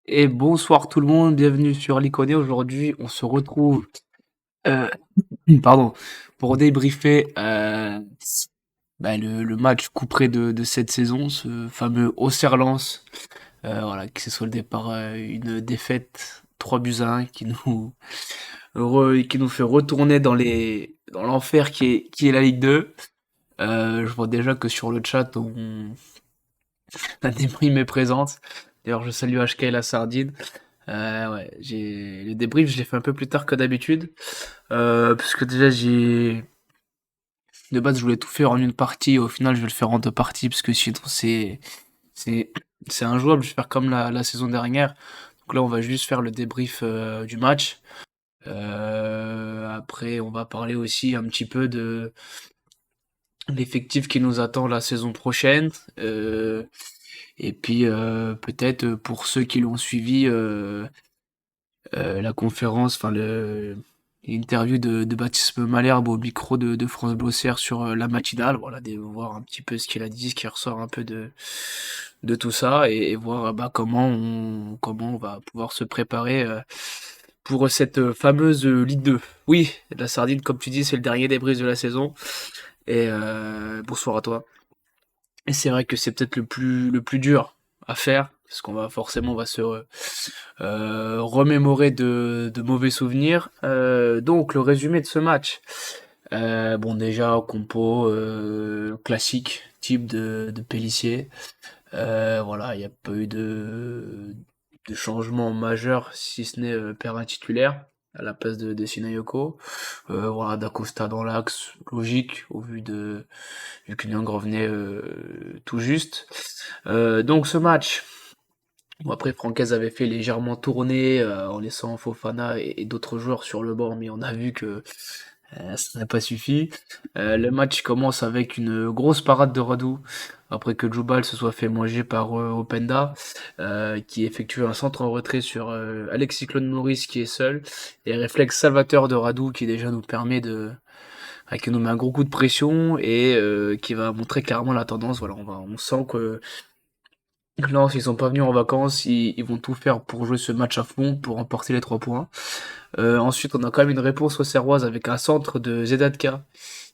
Et bonsoir tout le monde, bienvenue sur l'Iconé. Aujourd'hui, on se retrouve, euh, pardon, pour débriefer le match couperet de cette saison, ce fameux Auxerre-Lens, voilà, qui s'est soldé par une défaite 3-1 qui nous fait retourner dans l'enfer qui est la Ligue 2. Je vois déjà que sur le chat, la déprime est présente. D'ailleurs, je salue HK et la Sardine. Ouais, le débrief, je l'ai fait un peu plus tard que d'habitude. Parce que déjà, de base, je voulais tout faire en une partie. Au final, je vais le faire en deux parties parce que sinon, c'est, c'est injouable. Je vais faire comme la saison dernière. Donc là, on va juste faire le débrief du match. Après, on va parler aussi un petit peu de l'effectif qui nous attend la saison prochaine. Et puis, peut-être pour ceux qui l'ont suivi, la conférence, l'interview de Baptiste Malherbe au micro de France Blosser sur la matinale, voilà, voir un petit peu ce qu'il a dit, ce qui ressort un peu de tout ça, et voir comment on va pouvoir se préparer pour cette fameuse Ligue 2. Oui, la Sardine, comme tu dis, c'est le dernier débrief de la saison, et bonsoir à toi. Et c'est vrai que c'est peut-être le plus dur à faire, parce qu'on va forcément on va se remémorer de mauvais souvenirs. Donc le résumé de ce match. Bon déjà compo classique, type de Pélissier. Voilà, il n'y a pas eu de changement majeur, si ce n'est Perrin titulaire à la place de Sinayoko. Voilà, Dacosta dans l'axe, logique vu que Nyang revenait tout juste. Donc ce match, bon, après Francaise avait fait légèrement tourner en laissant Fofana et d'autres joueurs sur le bord, mais on a vu que ça n'a pas suffi. Le match commence avec une grosse parade de Radou, après que Djoubal se soit fait manger par Openda, qui effectue un centre en retrait sur Alexis Claude Maurice qui est seul, et réflexe salvateur de Radou qui déjà nous permet qui nous met un gros coup de pression et qui va montrer clairement la tendance. Voilà, on sent que là, s'ils sont pas venus en vacances, ils vont tout faire pour jouer ce match à fond, pour remporter les 3 points. Ensuite, on a quand même une réponse auxerroise avec un centre de Zedatka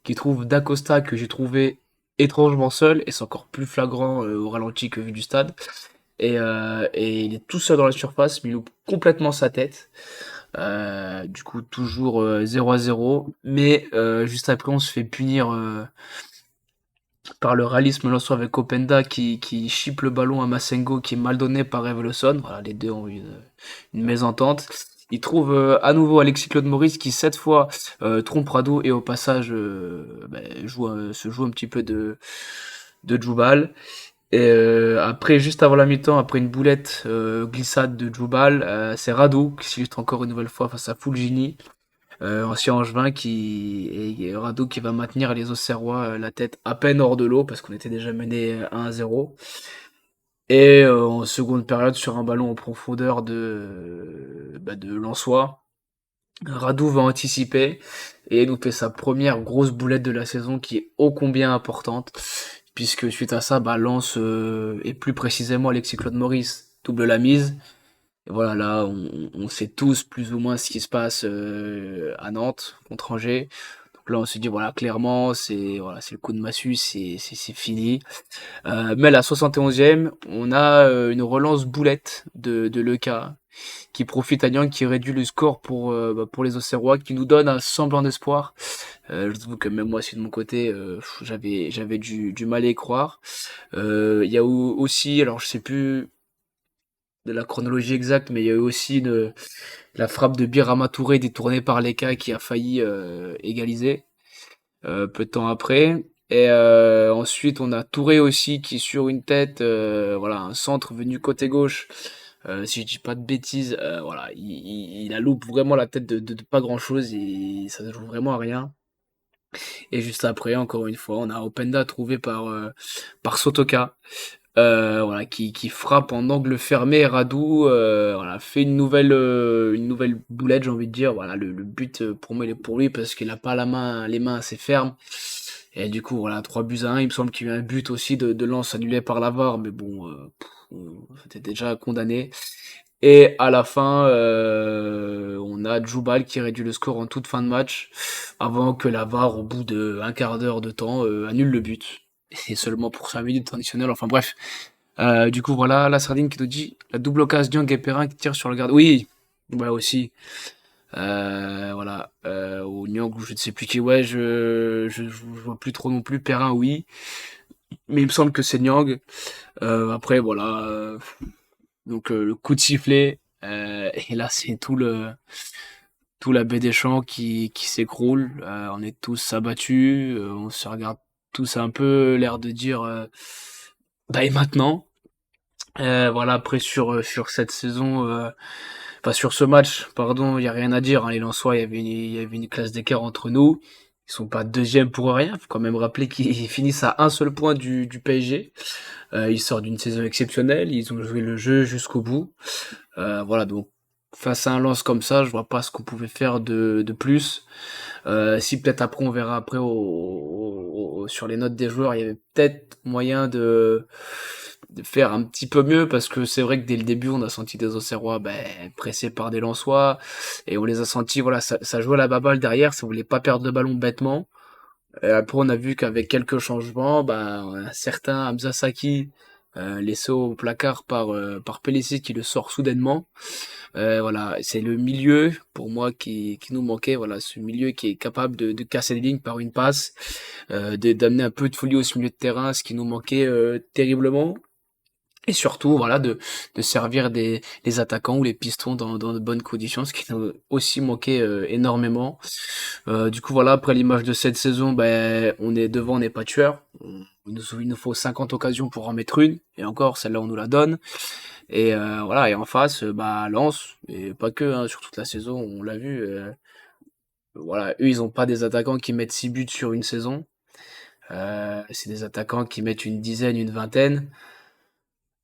qui trouve Dacosta que j'ai trouvé étrangement seul et c'est encore plus flagrant au ralenti que vu du stade. Et il est tout seul dans la surface, mais il loupe complètement sa tête. Du coup, toujours 0-0. Mais juste après, on se fait punir par le réalisme l'ençoit avec Openda qui chipe le ballon à Massengo qui est mal donné par Evelson. Voilà, les deux ont eu une mésentente. Il trouve à nouveau Alexis Claude Maurice qui cette fois trompe Rado et au passage se joue un petit peu de Djoubal. Et après, juste avant la mi-temps, après une boulette glissade de Djoubal, c'est Rado qui s'illustre encore une nouvelle fois face à Fulgini, ancien Angevin et Rado qui va maintenir les Auxerrois la tête à peine hors de l'eau parce qu'on était déjà mené 1-0. Et en seconde période, sur un ballon en profondeur de Lensois, Radou va anticiper et nous fait sa première grosse boulette de la saison qui est ô combien importante, puisque suite à ça, Lens, et plus précisément Alexis Claude Maurice, double la mise. Et voilà, là, on sait tous plus ou moins ce qui se passe à Nantes contre Angers. Donc là, on se dit, voilà, clairement, c'est le coup de massue, c'est fini. Mais à la 71e, on a une relance boulette de Lecas qui profite à Nyang, qui réduit le score pour les Auxerrois, qui nous donne un semblant d'espoir. Je trouve que même moi, si de mon côté, j'avais du mal à y croire. Il y a aussi, alors je sais plus de la chronologie exacte, mais il y a eu aussi la frappe de Birama Touré détournée par Leka qui a failli égaliser peu de temps après. Et ensuite, on a Touré aussi qui sur une tête, voilà, un centre venu côté gauche. Si je dis pas de bêtises, voilà, il a loupe vraiment la tête de pas grand chose et ça ne joue vraiment à rien. Et juste après, encore une fois, on a Openda trouvé par Sotoka, voilà, qui frappe en angle fermé. Radou, voilà, fait une nouvelle boulette, j'ai envie de dire. Voilà, le but pour moi il est pour lui parce qu'il a pas les mains assez fermes. Et du coup, voilà, 3-1. Il me semble qu'il y a eu un but aussi de Lens annulé par la VAR, mais bon, c'était déjà condamné. Et à la fin, on a Djoubal qui réduit le score en toute fin de match, avant que la VAR, au bout de un quart d'heure de temps, annule le but. Et seulement pour 5 minutes additionnelles. Enfin bref. Du coup, voilà, la sardine qui nous dit la double occasion Dieng et Perrin qui tire sur le garde. Oui, ouais aussi. Voilà. Ou Nyang, ou je ne sais plus qui. Ouais, je vois plus trop non plus. Perrin, oui. Mais il me semble que c'est Nyang. Après, voilà. Donc le coup de sifflet. Et là, c'est tout la baie des champs qui s'écroule. On est tous abattus. On se regarde tous un peu l'air de dire bah et maintenant. Voilà, après sur cette saison, enfin sur ce match, pardon, il y a rien à dire, hein. Les Lensois, il y avait une classe d'écart entre nous. Ils sont pas deuxièmes pour rien. Faut quand même rappeler qu'ils finissent à un seul point du PSG. Ils sortent d'une saison exceptionnelle. Ils ont joué le jeu jusqu'au bout. Voilà, donc face à un lance comme ça, je vois pas ce qu'on pouvait faire de plus. Si peut-être après on verra après sur les notes des joueurs, il y avait peut-être moyen de faire un petit peu mieux parce que c'est vrai que dès le début on a senti des Auxerrois pressés par des Lensois et on les a sentis voilà ça jouait à la baballe derrière, ça voulait pas perdre le ballon bêtement. Et après on a vu qu'avec quelques changements, un certain Hamza Saki laissé au placard par Pellissier qui le sort soudainement. Voilà, c'est le milieu pour moi qui nous manquait. Voilà, ce milieu qui est capable de casser les lignes par une passe, d'amener un peu de folie au milieu de terrain, ce qui nous manquait terriblement. Et surtout, voilà, de servir les attaquants ou les pistons dans de bonnes conditions, ce qui nous aussi manquait énormément. Du coup, voilà, après l'image de cette saison, on est devant, on n'est pas tueur. Il nous faut 50 occasions pour en mettre une, et encore, celle-là, on nous la donne. Et voilà, et en face, Lens, et pas que, hein, sur toute la saison, on l'a vu. Voilà, eux, ils ont pas des attaquants qui mettent 6 buts sur une saison. C'est des attaquants qui mettent une dizaine, une vingtaine.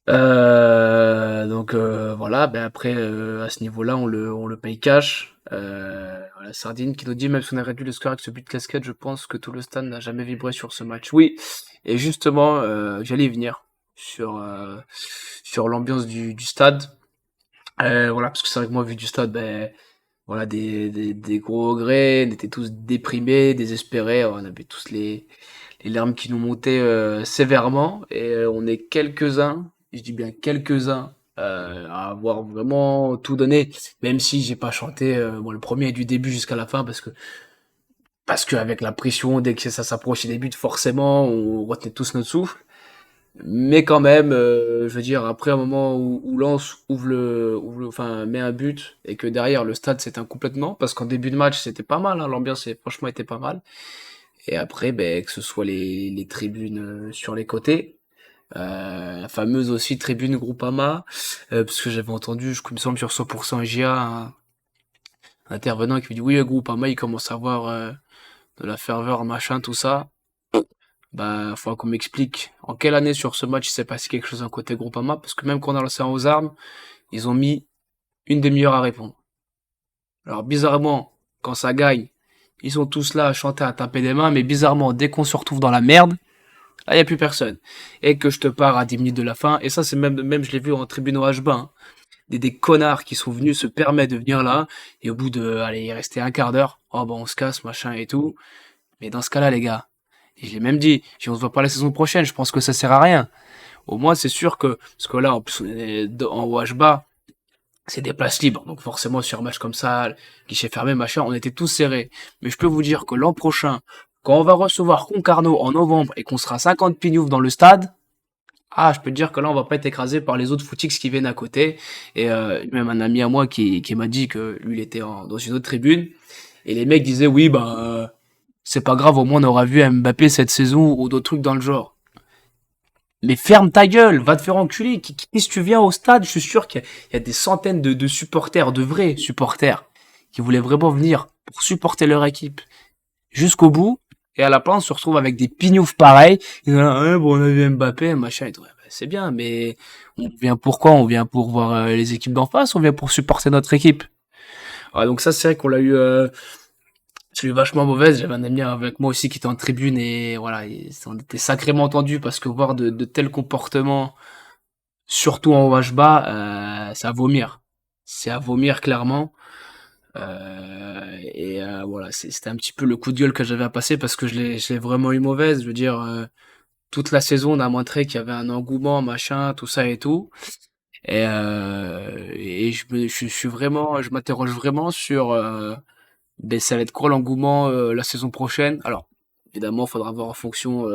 Donc voilà, après à ce niveau-là, on le paye cash. La Sardine qui nous dit même si on a réduit le score avec ce but de casquette, je pense que tout le stade n'a jamais vibré sur ce match. Oui, et justement, j'allais y venir sur l'ambiance du stade. Voilà, parce que c'est vrai que moi, vu du stade, voilà, des gros regrets, on était tous déprimés, désespérés, on avait tous les larmes qui nous montaient sévèrement, et on est quelques-uns, je dis bien quelques-uns, à avoir vraiment tout donné, même si j'ai pas chanté le premier du début jusqu'à la fin, parce que avec la pression, dès que ça s'approchait des buts, forcément, on retenait tous notre souffle. Mais quand même, je veux dire, après un moment où Lens enfin, met un but et que derrière le stade s'éteint complètement, parce qu'en début de match c'était pas mal, hein, l'ambiance franchement était pas mal. Et après, que ce soit les tribunes sur les côtés, la fameuse aussi tribune Groupama, parce que j'avais entendu, il me semble sur 100% GA, un intervenant qui me dit oui, Groupama il commence à avoir de la ferveur, machin, tout ça. Faut qu'on m'explique en quelle année sur ce match il s'est passé quelque chose d'un côté Groupama, parce que même quand on a lancé un aux armes, ils ont mis une demi-heure à répondre. Alors bizarrement, quand ça gagne, ils sont tous là à chanter, à taper des mains, mais bizarrement, dès qu'on se retrouve dans la merde, là il y a plus personne. Et que je te pars à 10 minutes de la fin, et ça c'est même je l'ai vu en tribune au HBA, hein, des connards qui sont venus se permettre de venir là, et au bout de, allez, il restait un quart d'heure, oh on se casse, machin et tout. Mais dans ce cas-là, les gars, et je l'ai même dit, si on se voit pas la saison prochaine, je pense que ça sert à rien. Au moins, c'est sûr que, parce que là, en plus, on est en OHBA, c'est des places libres. Donc forcément, sur un match comme ça, guichet fermé, machin, on était tous serrés. Mais je peux vous dire que l'an prochain, quand on va recevoir Concarneau en novembre et qu'on sera 50 pignoufs dans le stade, ah, je peux te dire que là, on va pas être écrasé par les autres footix qui viennent à côté. Et même un ami à moi qui m'a dit que lui, il était dans une autre tribune. Et les mecs disaient, oui, c'est pas grave, au moins on aura vu Mbappé cette saison ou d'autres trucs dans le genre. Mais ferme ta gueule, va te faire enculer. Si tu viens au stade, je suis sûr qu'il y a des centaines de supporters, de vrais supporters, qui voulaient vraiment venir pour supporter leur équipe jusqu'au bout. Et à la fin, on se retrouve avec des pignoufs pareils. Ils sont là, ouais, bon, on a vu Mbappé, machin et tout. Ouais, c'est bien, mais on vient pour quoi? On vient pour voir les équipes d'en face, on vient pour supporter notre équipe. Ah, donc ça, c'est vrai qu'on l'a eu, je vachement mauvaise. J'avais un ami avec moi aussi qui était en tribune et voilà, on était sacrément tendu parce que voir de tels comportements, surtout en OHBA, c'est à vomir. c'est à vomir clairement. Voilà, c'était un petit peu le coup de gueule que j'avais à passer parce que je l'ai vraiment eu mauvaise. Je veux dire, toute la saison, on a montré qu'il y avait un engouement, machin, tout ça et tout. Et je suis vraiment, je m'interroge vraiment sur, ben, ça va être quoi l'engouement la saison prochaine. Alors, évidemment, il faudra voir en fonction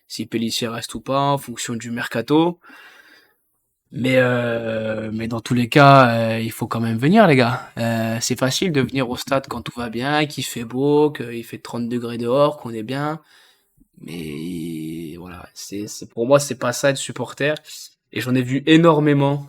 si Pellissier reste ou pas, en fonction du mercato. Mais dans tous les cas, il faut quand même venir, les gars. C'est facile de venir au stade quand tout va bien, qu'il fait beau, qu'il fait 30 degrés dehors, qu'on est bien. Mais voilà, pour moi, c'est pas ça être supporter. Et j'en ai vu énormément.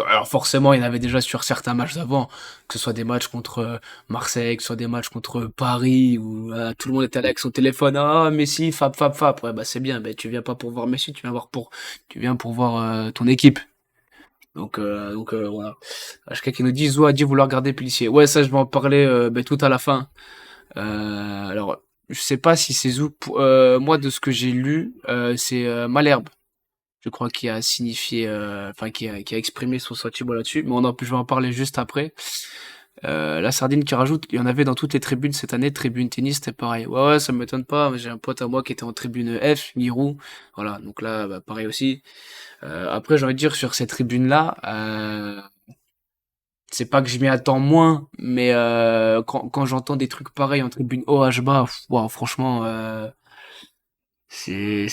Alors forcément, il y en avait déjà sur certains matchs avant, que ce soit des matchs contre Marseille, que ce soit des matchs contre Paris, où tout le monde était là avec son téléphone, ah Messi, fap, fap, fap. Ouais, bah c'est bien, bah, tu viens pas pour voir Messi, tu viens pour voir ton équipe. Voilà. Quelqu'un qui nous dit, Zo a dit vouloir garder Pelissier. Ouais, ça je vais en parler bah, tout à la fin. Alors, je sais pas si c'est Zou. Moi, de ce que j'ai lu, c'est Malherbe, je crois, qui a signifié, enfin qui a exprimé son sentiment là-dessus. Mais je vais en parler juste après. La sardine qui rajoute, il y en avait dans toutes les tribunes cette année, tribune tennis, c'était pareil. Ouais, ouais, ça m'étonne pas. J'ai un pote à moi qui était en tribune F, Giroud. Voilà, donc là, bah, pareil aussi. Après, j'ai envie de dire sur ces tribunes-là, c'est pas que je m'y attends moins, mais quand j'entends des trucs pareils en tribune OHBA, wow, franchement, c'est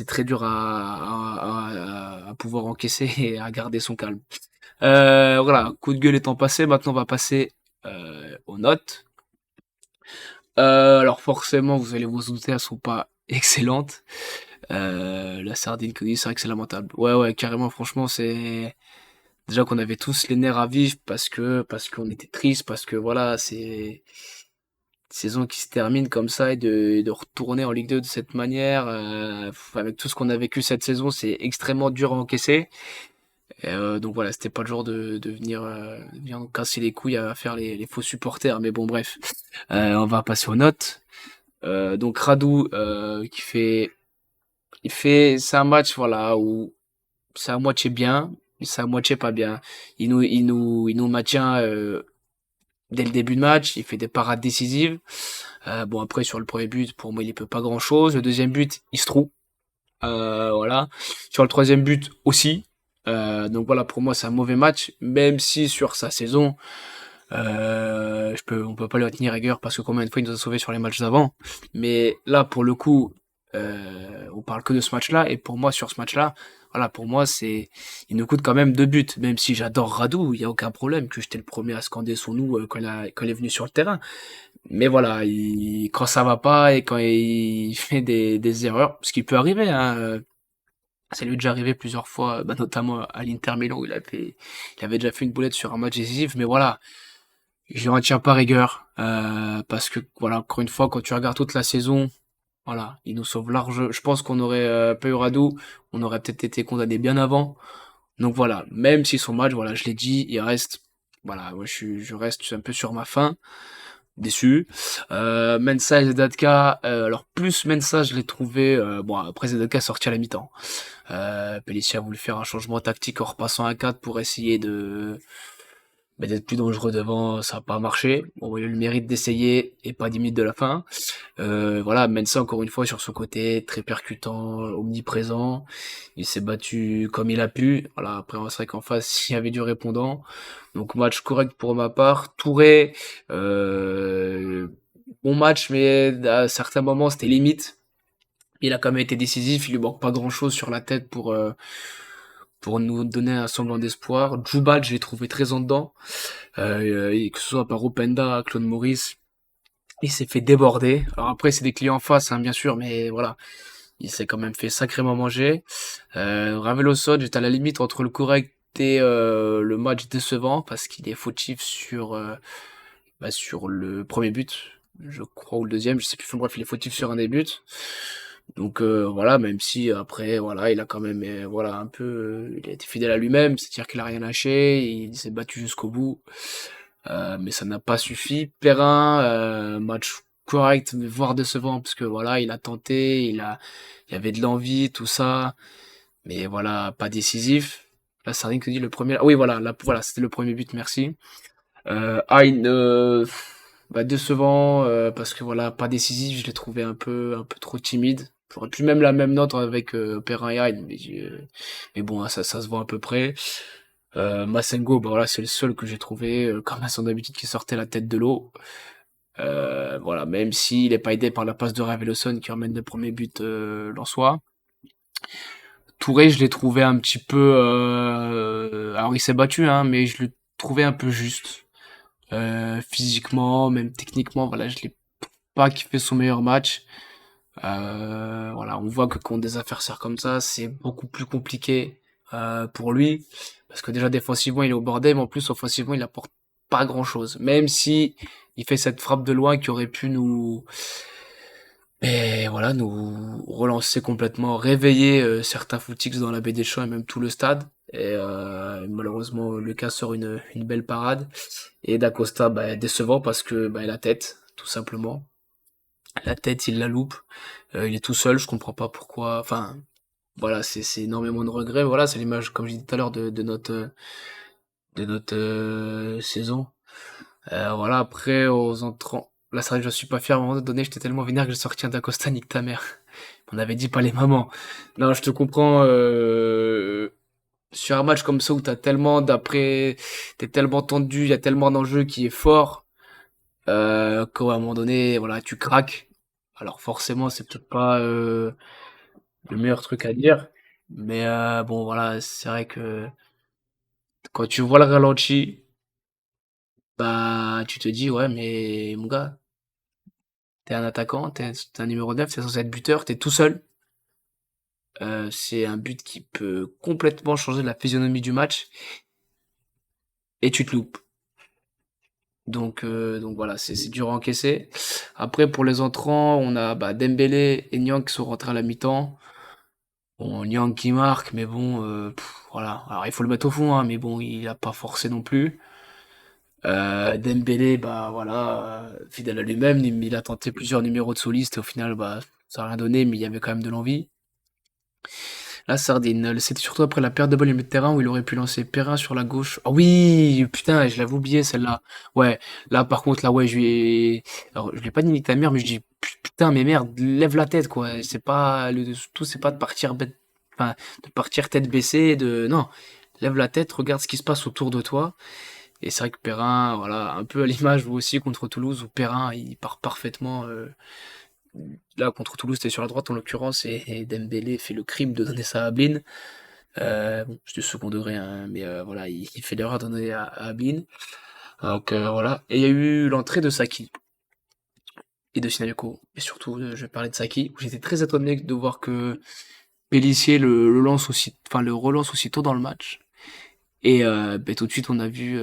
très dur à pouvoir encaisser et à garder son calme. Voilà, coup de gueule étant passé, maintenant on va passer aux notes. Alors forcément, vous allez vous douter, elles sont pas excellentes. La sardine que dit, c'est vrai que c'est lamentable. Ouais, ouais, carrément, franchement, c'est déjà qu'on avait tous les nerfs à vivre parce qu'on était triste, parce que voilà, c'est une saison qui se termine comme ça et de retourner en Ligue 2 de cette manière, avec tout ce qu'on a vécu cette saison, c'est extrêmement dur à encaisser. Donc voilà, c'était pas le genre de venir nous casser les couilles à faire les faux supporters, mais bon bref. On va passer aux notes. Donc Radou c'est un match voilà où c'est à moitié bien, mais c'est à moitié pas bien. Il nous maintient dès le début de match, il fait des parades décisives. Bon après sur le premier but, pour moi il peut pas grand chose. Le deuxième but, il se trouve. Voilà. Sur le troisième but aussi. Donc voilà, pour moi c'est un mauvais match, même si sur sa saison, on peut pas lui retenir rigueur parce que combien de fois il nous a sauvés sur les matchs d'avant. Mais là, pour le coup, on parle que de ce match-là. Et pour moi, sur ce match-là, voilà, pour moi, il nous coûte quand même 2 buts. Même si j'adore Radou, il y a aucun problème que j'étais le premier à scander son nom quand il est venu sur le terrain. Mais voilà, quand ça va pas et quand il fait des erreurs, ce qui peut arriver, hein, ça lui est déjà arrivé plusieurs fois, bah, notamment à l'Inter Milan où il avait déjà fait une boulette sur un match décisif. Mais voilà, je ne retiens pas rigueur, parce que voilà, encore une fois, quand tu regardes toute la saison, voilà, il nous sauve large. Je pense qu'on aurait pas eu Radou, on aurait peut-être été condamné bien avant. Donc voilà, même si son match, voilà, je l'ai dit, il reste, voilà, moi je reste un peu sur ma faim, déçu. Mensah et Zedatka, alors plus Mensah, je l'ai trouvé, bon après Zedatka est sorti à la mi-temps. Pellissier a voulu faire un changement tactique en repassant à 4 pour essayer mais d'être plus dangereux devant, ça n'a pas marché. Bon, il a eu le mérite d'essayer et pas 10 minutes de la fin. Voilà, Mensah encore une fois sur ce côté très percutant, omniprésent. Il s'est battu comme il a pu. Voilà, après c'est vrai qu'en face il y avait du répondant. Donc match correct pour ma part. Touré, bon match, mais à certains moments c'était limite. Il a quand même été décisif. Il lui manque pas grand chose sur la tête pour nous donner un semblant d'espoir. Djoubal, je l'ai trouvé très en dedans. Et que ce soit par Openda, Claude Maurice, il s'est fait déborder. Alors après, c'est des clients en face, hein, bien sûr, mais voilà, il s'est quand même fait sacrément manger. Ravelo Sod, j'étais à la limite entre le correct et le match décevant, parce qu'il est fautif sur le premier but, je crois, ou le deuxième, je sais plus, enfin, bref, il est fautif sur un des buts. Donc voilà, même si après, voilà, il a quand même, voilà, un peu, il a été fidèle à lui-même, c'est-à-dire qu'il a rien lâché, il s'est battu jusqu'au bout. Mais ça n'a pas suffi. Perrin, match correct, mais voire décevant, parce que voilà, il a tenté, il avait de l'envie, tout ça, mais voilà, pas décisif. La Sardine que dit le premier. Ah oui, voilà, voilà, c'était le premier but, merci. Hein, bah, décevant, parce que voilà, pas décisif, je l'ai trouvé un peu trop timide. J'aurais pu même la même note avec Perrin et Hein, mais bon, hein, ça se voit à peu près. Massengo, bah voilà, c'est le seul que j'ai trouvé, comme à son habitude, qui sortait la tête de l'eau. Voilà, même s'il est pas aidé par la passe de Raveloson qui emmène le premier but lensois. Touré, je l'ai trouvé un petit peu. Alors il s'est battu, hein, mais je l'ai trouvé un peu juste. Physiquement, même techniquement, voilà, je l'ai pas kiffé son meilleur match. Voilà, on voit que contre des adversaires comme ça, c'est beaucoup plus compliqué pour lui, parce que déjà défensivement il est au bordel, mais en plus offensivement il apporte pas grand-chose. Même si il fait cette frappe de loin qui aurait pu voilà, nous relancer complètement, réveiller certains footix dans la baie des Champs et même tout le stade. Et malheureusement, Lucas sort une belle parade. Et Dacosta, bah, décevant parce que bah, la tête, tout simplement. La tête, il la loupe. Il est tout seul, je comprends pas pourquoi. Enfin, voilà, c'est énormément de regrets. Voilà, c'est l'image, comme je disais tout à l'heure, de notre saison. Voilà, après, aux entrants. Là, c'est vrai que je suis pas fier. À un moment donné, j'étais tellement vénère que j'ai sorti un Dacosta, nique ta mère. On avait dit pas les mamans. Non, je te comprends. Sur un match comme ça où t'es tellement tendu, il y a tellement d'enjeux qui est fort, qu'à un moment donné, voilà, tu craques. Alors forcément, c'est peut-être pas le meilleur truc à dire, mais bon, voilà, c'est vrai que quand tu vois le ralenti, bah, tu te dis, ouais, mais mon gars, t'es un attaquant, t'es un numéro 9, t'es censé être buteur, t'es tout seul. C'est un but qui peut complètement changer la physionomie du match et tu te loupes. Donc voilà, c'est dur à encaisser. Après, pour les entrants, on a bah, Dembélé et Nyang qui sont rentrés à la mi-temps. Bon, Nyang qui marque, mais bon, voilà. Alors il faut le mettre au fond, hein, mais bon, il a pas forcé non plus. Dembélé, bah voilà, fidèle à lui-même, il a tenté plusieurs numéros de soliste et au final, bah, ça a rien donné, mais il y avait quand même de l'envie. La Sardine, c'était surtout après la perte de balle au milieu de terrain où il aurait pu lancer Perrin sur la gauche. Ah oui, putain, je l'avais oublié celle-là. Ouais, là par contre, là ouais, alors je l'ai pas dit nique ta mère, mais je dis putain, mais merde, lève la tête quoi. C'est pas le tout, c'est pas de partir enfin, de partir tête baissée, non, lève la tête, regarde ce qui se passe autour de toi. Et c'est vrai que Perrin, voilà, un peu à l'image vous aussi contre Toulouse où Perrin il part parfaitement. Là, contre Toulouse, c'était sur la droite en l'occurrence, et Dembélé fait le crime de donner ça à Ablin. Bon, c'est du second degré, hein, mais voilà, il fait l'erreur de donner à Ablin. Donc voilà. Et il y a eu l'entrée de Saki et de Sinayoko. Et surtout, je vais parler de Saki, où j'étais très étonné de voir que Pélissier le lance aussi, enfin le relance aussitôt dans le match. Et ben, tout de suite, on a vu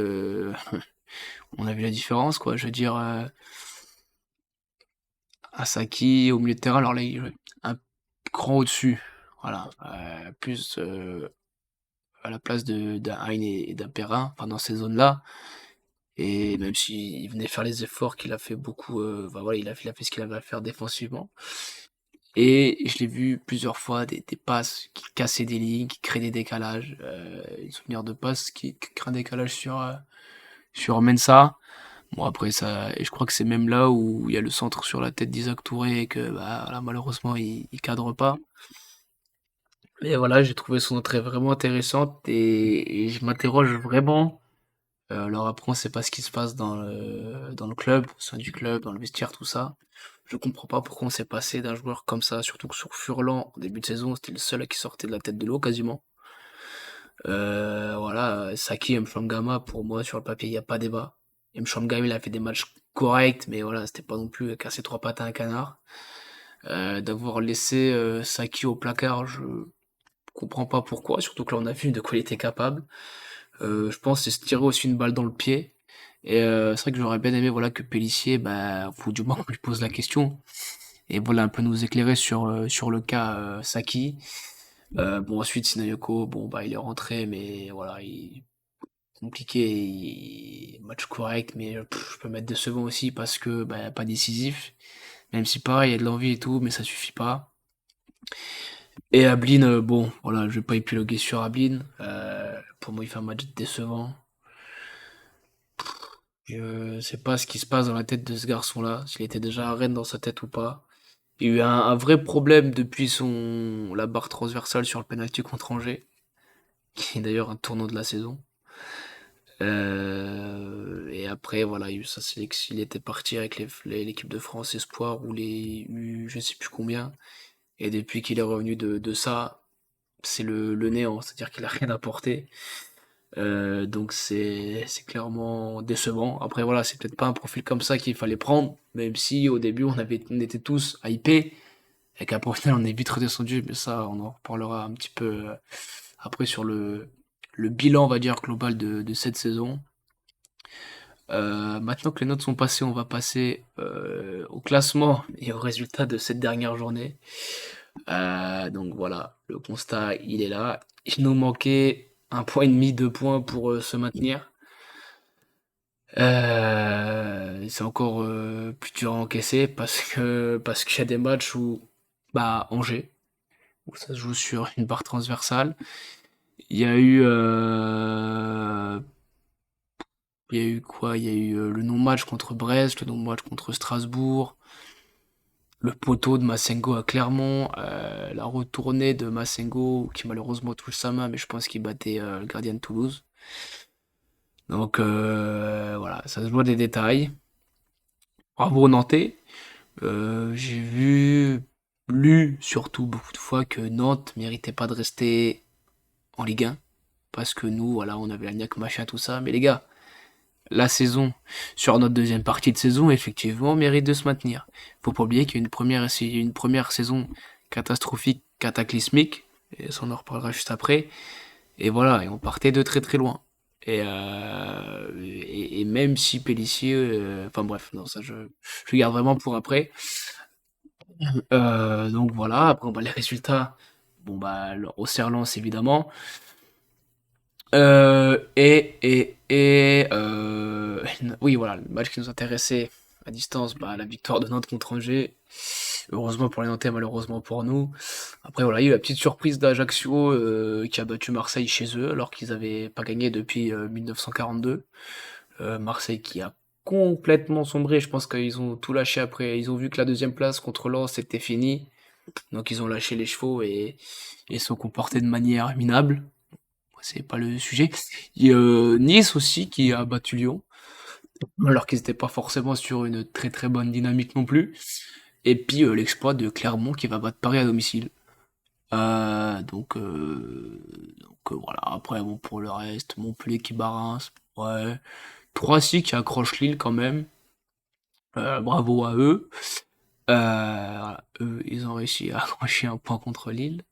la différence, quoi. Je veux dire, Asaki au milieu de terrain, alors là, il est un cran au-dessus. Voilà. Plus à la place d'un Hein et d'un Perrin, enfin dans ces zones-là. Et même s'il venait faire les efforts qu'il a fait beaucoup, bah voilà, il a fait ce qu'il avait à faire défensivement. Et je l'ai vu plusieurs fois, des passes qui cassaient des lignes, qui créaient des décalages. Souvenir de passes qui créent un décalage sur Mensa. Bon après ça, et je crois que c'est même là où il y a le centre sur la tête d'Isaac Touré et que bah, voilà, malheureusement il cadre pas. Mais voilà, j'ai trouvé son entrée vraiment intéressante et je m'interroge vraiment. Alors après, on sait pas ce qui se passe dans le club, au sein du club, dans le vestiaire, tout ça. Je comprends pas pourquoi on s'est passé d'un joueur comme ça, surtout que sur Furlan, au début de saison, c'était le seul qui sortait de la tête de l'eau quasiment. Voilà, Saki, Mchangama, pour moi, sur le papier, il n'y a pas débat. Mchangama, il a fait des matchs corrects, mais voilà, c'était pas non plus casser trois pattes à un canard. D'avoir laissé Saki au placard, je comprends pas pourquoi, surtout que là, on a vu de quoi il était capable. Je pense que c'est se tirer aussi une balle dans le pied. Et c'est vrai que j'aurais bien aimé voilà que Pélissier, bah, faut du moins qu'on lui pose la question et voilà un peu nous éclairer sur le cas Saki. Bon ensuite Sinayoko, bon bah il est rentré mais voilà il compliqué, match correct mais je peux mettre décevant aussi parce que bah pas décisif. Même si pareil il y a de l'envie et tout mais ça suffit pas. Et Ablin, bon, voilà, je vais pas épiloguer sur Ablin. Pour moi, il fait un match décevant. Je sais pas ce qui se passe dans la tête de ce garçon-là, s'il était déjà à Rennes dans sa tête ou pas. Il y a eu un vrai problème depuis la barre transversale sur le penalty contre Angers, qui est d'ailleurs un tournant de la saison. Et après, voilà, il y a eu sa sélection, il était parti avec l'équipe de France Espoir ou les U, je sais plus combien. Et depuis qu'il est revenu de ça, c'est le néant, c'est-à-dire qu'il a rien apporté. Donc c'est clairement décevant. Après voilà, c'est peut-être pas un profil comme ça qu'il fallait prendre, même si au début on était tous hypés et qu'après au final on est vite redescendu, mais ça on en reparlera un petit peu après sur le bilan on va dire global de cette saison. Maintenant que les notes sont passées, on va passer au classement et aux résultats de cette dernière journée. Donc voilà, le constat il est là. Il nous manquait 1,5 point, 2 points pour se maintenir. C'est encore plus dur à encaisser parce qu'il y a des matchs où bah Angers où ça se joue sur une barre transversale. Il y a eu il y a eu quoi? Il y a eu le non-match contre Brest, le non-match contre Strasbourg, le poteau de Massengo à Clermont, la retournée de Massengo qui malheureusement touche sa main, mais je pense qu'il battait le gardien de Toulouse. Donc voilà, ça se voit des détails. Bravo Nantais. J'ai lu surtout beaucoup de fois que Nantes méritait pas de rester en Ligue 1. Parce que nous, voilà, on avait Agnac, machin, tout ça. Mais les gars, la saison, sur notre deuxième partie de saison, effectivement, mérite de se maintenir. Faut pas oublier qu'il y a une première saison catastrophique, cataclysmique. Et ça, on en reparlera juste après. Et voilà, et on partait de très très loin. Et même si Pélissier, enfin bref, non, ça je garde vraiment pour après. Donc voilà, après bah, les résultats, bon bah au Serlens évidemment. Oui voilà, le match qui nous intéressait à distance, bah, la victoire de Nantes contre Angers. Heureusement pour les Nantais, malheureusement pour nous. Après voilà, il y a eu la petite surprise d'Ajaccio qui a battu Marseille chez eux alors qu'ils avaient pas gagné depuis 1942. Marseille qui a complètement sombré, je pense qu'ils ont tout lâché après. Ils ont vu que la deuxième place contre Lens c'était fini. Donc ils ont lâché les chevaux et se sont comportés de manière minable. C'est pas le sujet. Il y a Nice aussi qui a battu Lyon, alors qu'ils n'étaient pas forcément sur une très très bonne dynamique non plus. Et puis l'exploit de Clermont qui va battre Paris à domicile. Voilà, après bon pour le reste, Montpellier qui bat Reims, ouais. 3-6 qui accroche Lille quand même. Bravo à eux. Voilà, eux, ils ont réussi à accrocher un point contre Lille.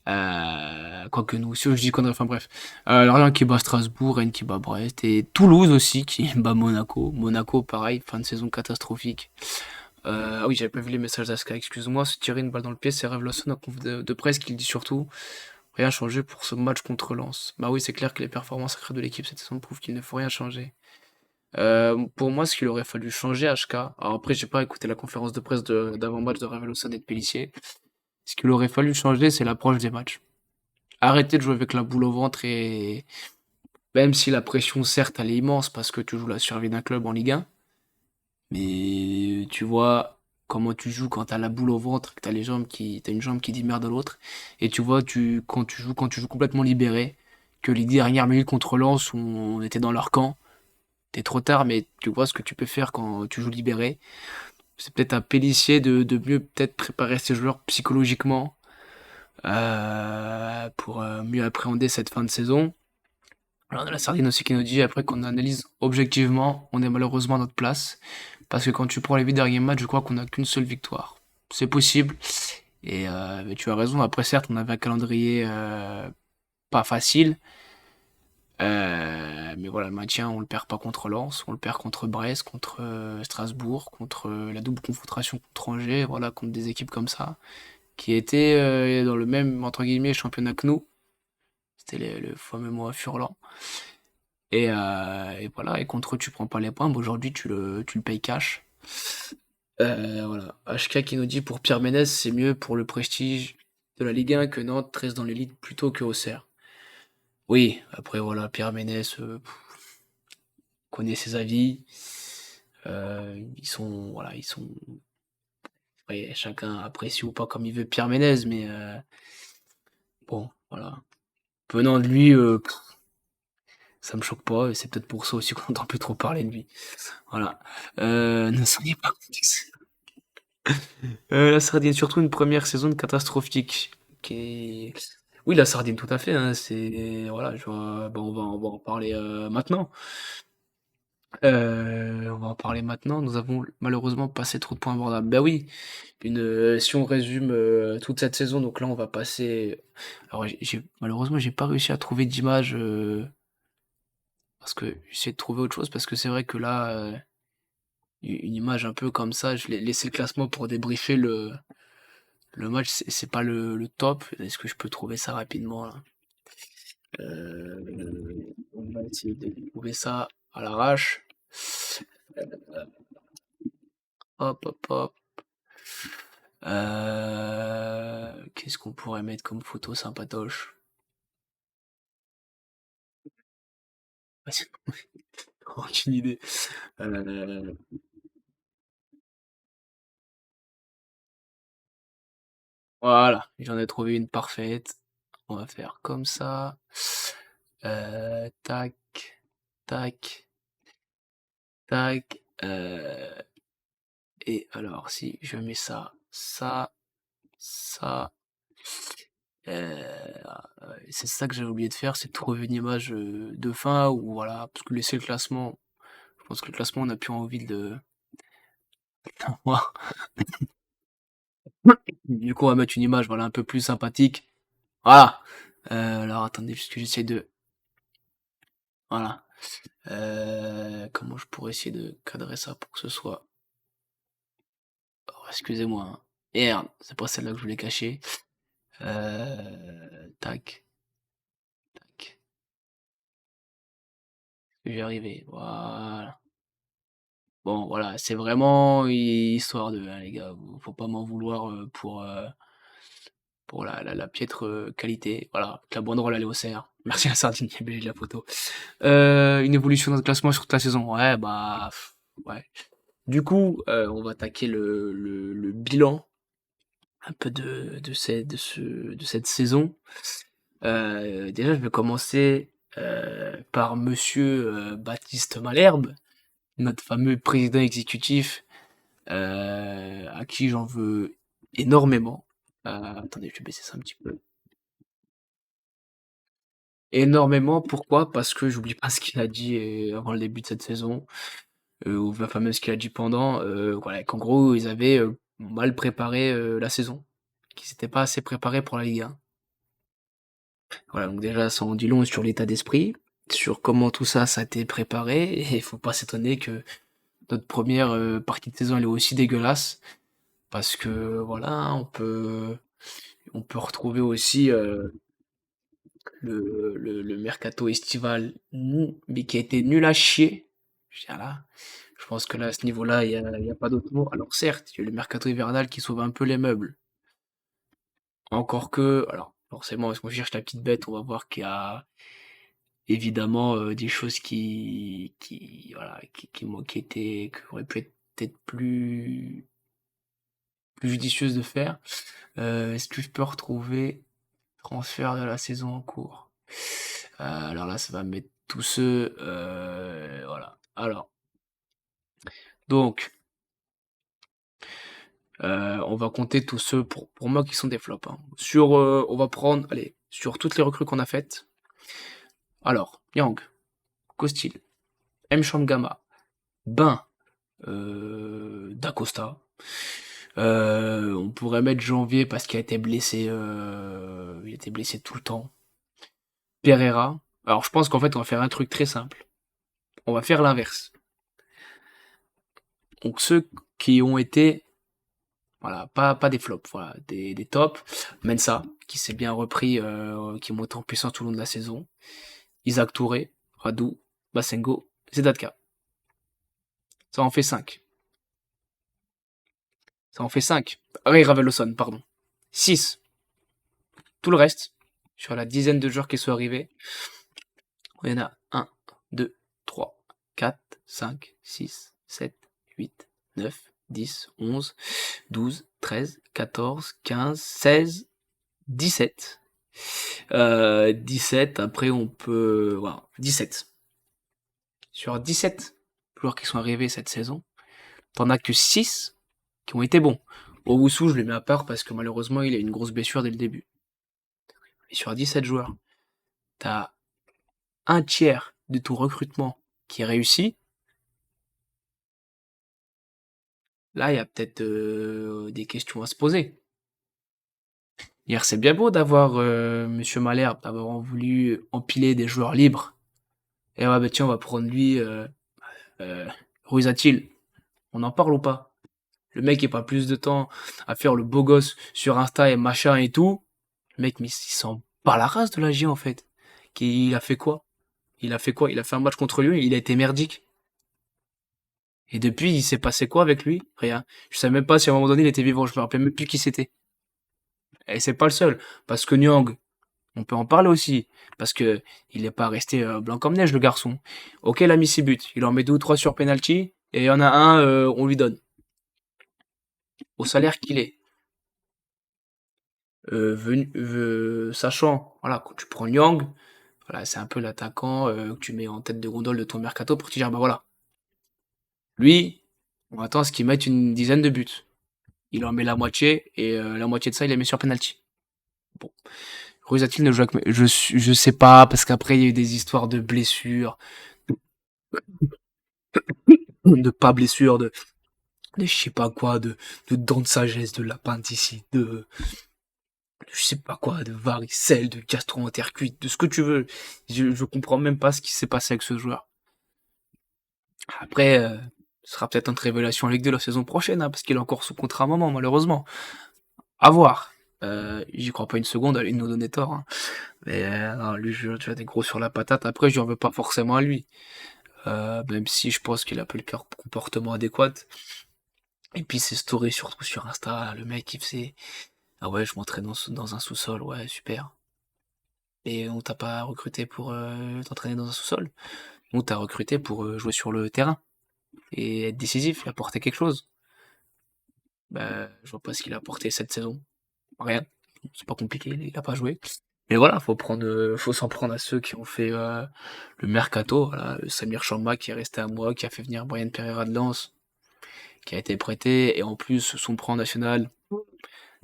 Quoique nous aussi, je dis conneries, enfin bref. Lorient qui bat Strasbourg, Rennes qui bat Brest, et Toulouse aussi qui bat Monaco. Monaco, pareil, fin de saison catastrophique. Ah oui, j'avais pas vu les messages d'Aska, excuse-moi, se tirer une balle dans le pied, c'est Rêve Lawson en conf de presse qui le dit surtout. Rien changé pour ce match contre Lens. Bah oui, c'est clair que les performances sacrées de l'équipe cette saison prouvent qu'il ne faut rien changer. Pour moi, ce qu'il aurait fallu changer, HK, alors après, j'ai pas écouté la conférence de presse d'avant-match de Rêve Lawson et de Pélissier. Ce qu'il aurait fallu changer, c'est l'approche des matchs. Arrêter de jouer avec la boule au ventre et même si la pression certes elle est immense parce que tu joues la survie d'un club en Ligue 1, mais tu vois comment tu joues quand t'as la boule au ventre, que t'as une jambe qui dit merde à l'autre, et tu vois quand tu joues complètement libéré, que les dernières minutes contre Lens où on était dans leur camp, t'es trop tard, mais tu vois ce que tu peux faire quand tu joues libéré. C'est peut-être à Pélissier de mieux peut-être préparer ses joueurs psychologiquement pour mieux appréhender cette fin de saison. Alors, on a la Sardine aussi qui nous dit, après qu'on analyse objectivement, on est malheureusement à notre place. Parce que quand tu prends les 8 derniers matchs, je crois qu'on n'a qu'une seule victoire. C'est possible. Mais tu as raison, après certes, on avait un calendrier pas facile. Mais voilà, le maintien, on le perd pas contre Lens, on le perd contre Brest, contre Strasbourg, contre la double confrontation contre Angers, voilà, contre des équipes comme ça, qui étaient dans le même, entre guillemets, championnat que nous. C'était le fameux mois Furlan. Et voilà, et contre eux, tu prends pas les points, mais aujourd'hui, tu le payes cash. Voilà. HK qui nous dit pour Pierre Ménès, c'est mieux pour le prestige. de la Ligue 1 que Nantes reste dans l'élite plutôt que Auxerre. Oui, après voilà, Pierre Ménès connaît ses avis. Ils sont, ouais, chacun apprécie ou pas comme il veut Pierre Ménès, mais bon, voilà. Venant de lui, ça me choque pas, et c'est peut-être pour ça aussi qu'on n'entend plus trop parler de lui. Voilà. Ne soyez pas complexe. La Sardine, surtout une première saison catastrophique. Qui est... Oui, la Sardine, tout à fait. Hein, c'est voilà, bon, on va en parler maintenant. On va en parler maintenant. Nous avons malheureusement passé trop de points abordables. Ben oui, si on résume toute cette saison, donc là on va passer. Alors malheureusement j'ai pas réussi à trouver d'image parce que j'essaie de trouver autre chose parce que c'est vrai que là une image un peu comme ça, je l'ai laissé le classement pour débriefer le match, c'est pas le top. Est-ce que je peux trouver ça rapidement là? On va essayer de trouver ça à l'arrache. Hop, hop, hop. Qu'est-ce qu'on pourrait mettre comme photo sympatoche? Ah, aucune idée. Euh, voilà, j'en ai trouvé une parfaite. On va faire comme ça. Tac, tac, tac. Et alors, si je mets ça, ça, c'est ça que j'avais oublié de faire, c'est de trouver une image de fin ou voilà, parce que laisser le classement, je pense que le classement, on a plus envie de. Moi, du coup, on va mettre une image, voilà, un peu plus sympathique. Voilà. Alors, attendez, juste que j'essaie de. Voilà. Comment je pourrais essayer de cadrer ça pour que ce soit. Oh, excusez-moi, hein. Merde, c'est pas celle-là que je voulais cacher. Tac, tac. Je vais y arriver. Voilà. Bon, voilà, c'est vraiment histoire de, hein, les gars. Faut pas m'en vouloir pour la piètre qualité. Voilà, la banderole elle est au cerf. Merci à Sardine qui a BG de la photo. Une évolution dans le classement sur toute la saison. Ouais, bah, ouais. Du coup, on va attaquer le bilan un peu de cette saison. Déjà, je vais commencer par Monsieur Baptiste Malherbe, notre fameux président exécutif, à qui j'en veux énormément. Attendez, je vais baisser ça un petit peu. Énormément, pourquoi? Parce que j'oublie pas ce qu'il a dit avant le début de cette saison, ou enfin même ce qu'il a dit pendant, voilà, qu'en gros ils avaient mal préparé la saison, qu'ils s'étaient pas assez préparés pour la Ligue 1. Voilà, donc déjà ça en dit long sur l'état d'esprit, sur comment tout ça, ça a été préparé, et il faut pas s'étonner que notre première partie de saison elle est aussi dégueulasse, parce que voilà, hein, on peut retrouver aussi le mercato estival, mais qui a été nul à chier. Je veux dire là, je pense que là, à ce niveau-là, il y a pas d'autre mot. Alors certes, il y a le mercato hivernal qui sauve un peu les meubles. Encore que, alors forcément, si on cherche la petite bête, on va voir qu'il y a évidemment des choses voilà, qui étaient, qui auraient pu être peut-être plus judicieuses de faire. Est-ce que je peux retrouver transfert de la saison en cours? Alors là, ça va mettre tous ceux, voilà. Alors, donc, on va compter tous ceux pour moi qui sont des flops, hein. On va prendre, allez, sur toutes les recrues qu'on a faites. Alors, Yang, Costil, M. Gama, Ben, D'Acosta. On pourrait mettre Janvier parce qu'il a été blessé, il a été blessé tout le temps. Pereira. Alors, je pense qu'en fait, on va faire un truc très simple. On va faire l'inverse. Donc, ceux qui ont été voilà, pas des flops, voilà, des tops. Mensa, qui s'est bien repris, qui est monté en puissance tout le long de la saison. Isaac Touré, Radou, Basengo, Zedatka. Ça en fait 5. Ça en fait 5. Ray Raveloson, pardon. 6. Tout le reste, sur la dizaine de joueurs qui sont arrivés, il y en a un, 2, 3, 4, 5, 6, 7, 8, 9, 10, 11, 12, 13, 14, 15, 16, 17. 17, après on peut... Voilà, 17. Sur 17 joueurs qui sont arrivés cette saison, t'en as que 6 qui ont été bons. Owusu, je le mets à part parce que malheureusement, il a une grosse blessure dès le début. Et sur 17 joueurs, t'as un tiers de ton recrutement qui est réussi. Là, il y a peut-être des questions à se poser. Hier, c'est bien beau d'avoir Monsieur Malherbe, d'avoir voulu empiler des joueurs libres. Et ouais, bah tiens, on va prendre lui, euh, Ruizatil. On en parle ou pas? Le mec il pas plus de temps à faire le beau gosse sur Insta et machin et tout. Le mec, mais il s'en bat la race de la J en fait. Il a fait quoi? Il a fait quoi? Il a fait un match contre lui, il a été merdique. Et depuis, il s'est passé quoi avec lui? Rien. Je sais même pas si à un moment donné il était vivant, je me rappelle même plus qui c'était. Et c'est pas le seul. Parce que Nyang, on peut en parler aussi. Parce que il est pas resté blanc comme neige, le garçon. Ok, il a mis 6 buts. Il en met 2 ou 3 sur penalty. Et il y en a un, on lui donne. Au salaire qu'il est. Sachant, voilà, quand tu prends Nyang, voilà, c'est un peu l'attaquant que tu mets en tête de gondole de ton mercato pour te dire, bah voilà, lui, on attend à ce qu'il mette une dizaine de buts. Il en met la moitié, et la moitié de ça, il les met sur penalty. Bon. Ruizatil ne joue avec... Je sais pas, parce qu'après, il y a eu des histoires de blessures, de pas blessures, de je sais pas quoi, de dents de sagesse, de l'appendicite, de je sais pas quoi, de varicelle, de gastro-entérite, de ce que tu veux. Je comprends même pas ce qui s'est passé avec ce joueur. Après, ce sera peut-être une révélation en Ligue 2 la saison prochaine, hein, parce qu'il est encore sous contrat à un moment, malheureusement. À voir. J'y crois pas une seconde, à lui de nous donner tort. Hein. Mais non, lui, tu as des gros sur la patate. Après, je n'en veux pas forcément à lui. Même si je pense qu'il a pas le comportement adéquat. Et puis ses stories, surtout sur Insta, le mec, il faisait... Ah ouais, je m'entraîne dans un sous-sol, ouais, super. Et on t'a pas recruté pour t'entraîner dans un sous-sol. On t'a recruté pour jouer sur le terrain. Et être décisif, et apporter quelque chose. Bah, je vois pas ce qu'il a apporté cette saison. Rien. C'est pas compliqué, il a pas joué. Mais voilà, faut s'en prendre à ceux qui ont fait le mercato. Voilà, Samir Chamba qui est resté à moi, qui a fait venir Brian Pereira de Lens, qui a été prêté, et en plus son prêt en national,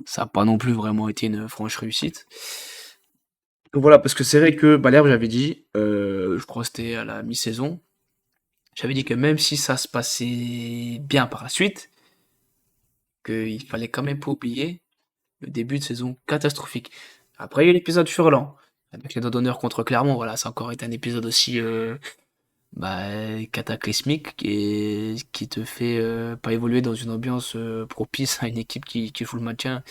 ça a pas non plus vraiment été une franche réussite. Donc voilà, parce que c'est vrai que Balherbe, j'avais dit, je crois que c'était à la mi-saison, j'avais dit que même si ça se passait bien par la suite, qu'il fallait quand même pas oublier le début de saison catastrophique. Après, il y a eu l'épisode Furlan, avec les doigts d'honneur contre Clermont, voilà, ça a encore été un épisode aussi bah, cataclysmique qui te fait pas évoluer dans une ambiance propice à une équipe qui joue le maintien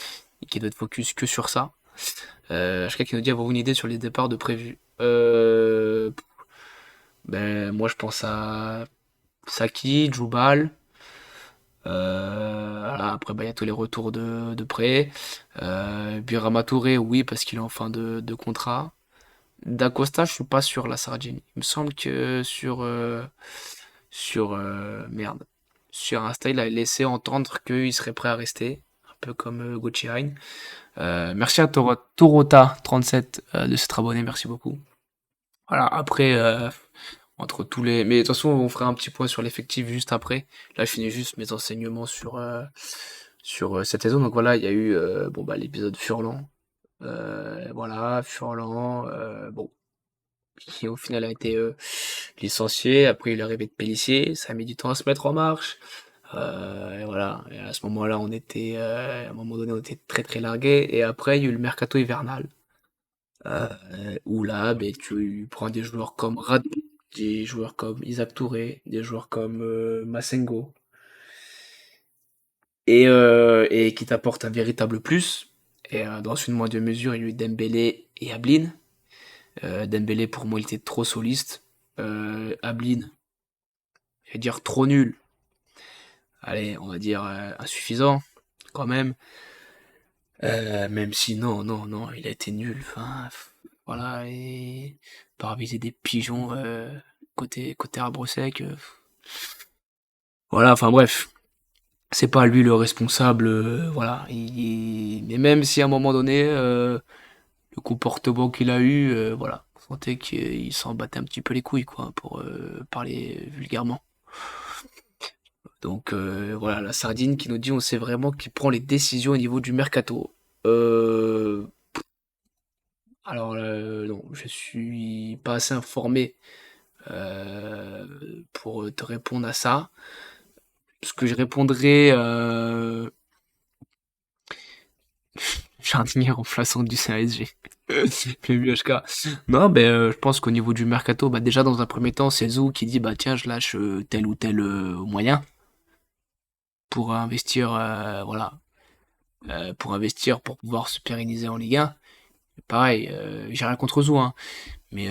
et qui doit être focus que sur ça. Quelqu'un qui nous dit avoir une idée sur les départs de prévus. Ben, moi je pense à Saki, Djoubal. Voilà, après, bah, il y a tous les retours de prêt. Birama Touré, oui, parce qu'il est en fin de contrat. D'Acosta, je suis pas sûr, la Sargent. Il me semble que merde. Sur Insta, il a laissé entendre qu'il serait prêt à rester. Un peu comme Gucci Hein. Merci à Torota37 de s'être abonné, merci beaucoup. Voilà, après, entre tous les. Mais de toute façon, on fera un petit point sur l'effectif juste après. Là, je finis juste mes enseignements sur cette saison. Donc voilà, il y a eu bon, bah, l'épisode Furlan. Voilà, Furlan. Bon, qui au final a été licencié. Après, il est arrivé de Pélissier. Ça a mis du temps à se mettre en marche. Et voilà. Et à ce moment-là, à un moment donné, on était très très largué. Et après, il y a eu le mercato hivernal. Où là, ben, tu prends des joueurs comme des joueurs comme Isaac Touré, des joueurs comme Massengo, et qui t'apportent un véritable plus. Et dans une moindre mesure, il y a eu Dembélé et Ablin. Dembélé, pour moi, il était trop soliste. Ablin, je vais dire trop nul. Allez, on va dire insuffisant, quand même. Même si non, non, non, il a été nul. Enfin, voilà, et par viser des pigeons côté arbre sec. Voilà, enfin bref, c'est pas lui le responsable. Voilà, mais même si à un moment donné, le comportement qu'il a eu, voilà, on sentait qu'il s'en battait un petit peu les couilles, quoi, pour parler vulgairement. Donc voilà, la sardine qui nous dit on sait vraiment qui prend les décisions au niveau du mercato. Euh, alors non, je suis pas assez informé pour te répondre à ça. Ce que je répondrais, jardinier remplaçant du CASG. PMUHK. Non, ben je pense qu'au niveau du mercato, bah déjà dans un premier temps, c'est Zou qui dit bah tiens je lâche tel ou tel moyen pour investir, voilà, pour investir pour pouvoir se pérenniser en Ligue 1. Pareil, j'ai rien contre Zou, hein. Mais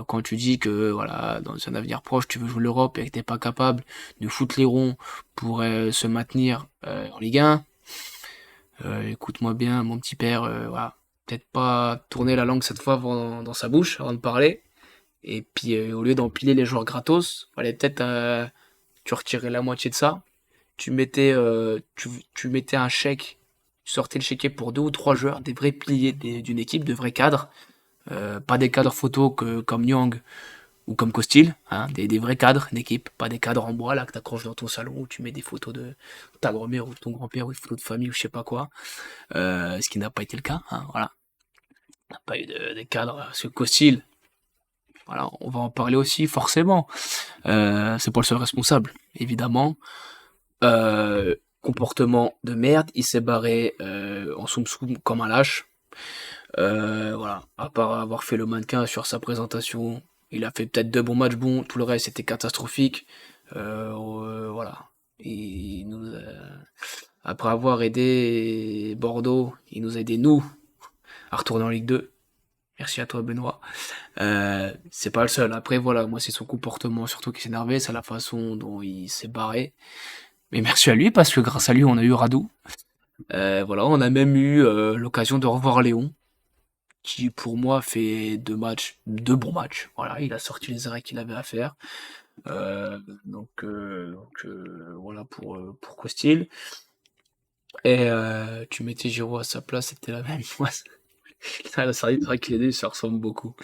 quand tu dis que voilà, dans un avenir proche, tu veux jouer l'Europe et que t'es pas capable de foutre les ronds pour se maintenir en Ligue 1, écoute-moi bien, mon petit père, voilà. Peut-être pas tourner la langue cette fois dans sa bouche avant de parler. Et puis au lieu d'empiler les joueurs gratos, fallait peut-être tu retirais la moitié de ça. Tu mettais un chèque, tu sortais le chéquier pour deux ou trois joueurs, des vrais piliers d'une équipe, de vrais cadres. Pas des cadres photos comme Nyang ou comme Costil, hein, des vrais cadres d'équipe, pas des cadres en bois là que t'accroches dans ton salon où tu mets des photos de ta grand-mère ou de ton grand-père ou des photos de famille ou je sais pas quoi. Ce qui n'a pas été le cas, hein, voilà. On n'a pas eu de cadres. Parce que Costil, voilà, on va en parler aussi forcément. C'est pas le seul responsable, évidemment. Comportement de merde, il s'est barré en soum soum comme un lâche. Voilà, à part avoir fait le mannequin sur sa présentation, il a fait peut-être deux bons matchs bons, tout le reste était catastrophique. Voilà. Il nous après avoir aidé Bordeaux, il nous a aidé nous à retourner en Ligue 2. Merci à toi Benoît. C'est pas le seul. Après voilà, moi c'est son comportement surtout qui s'énervait, c'est la façon dont il s'est barré. Mais merci à lui parce que grâce à lui on a eu Radou. Voilà, on a même eu l'occasion de revoir Léon qui pour moi fait deux bons matchs. Voilà, il a sorti les arrêts qu'il avait à faire. Voilà pour Costil. Et tu mettais Giroud à sa place, c'était la même. Moi, la série, c'est vrai que les deux se ressemblent beaucoup.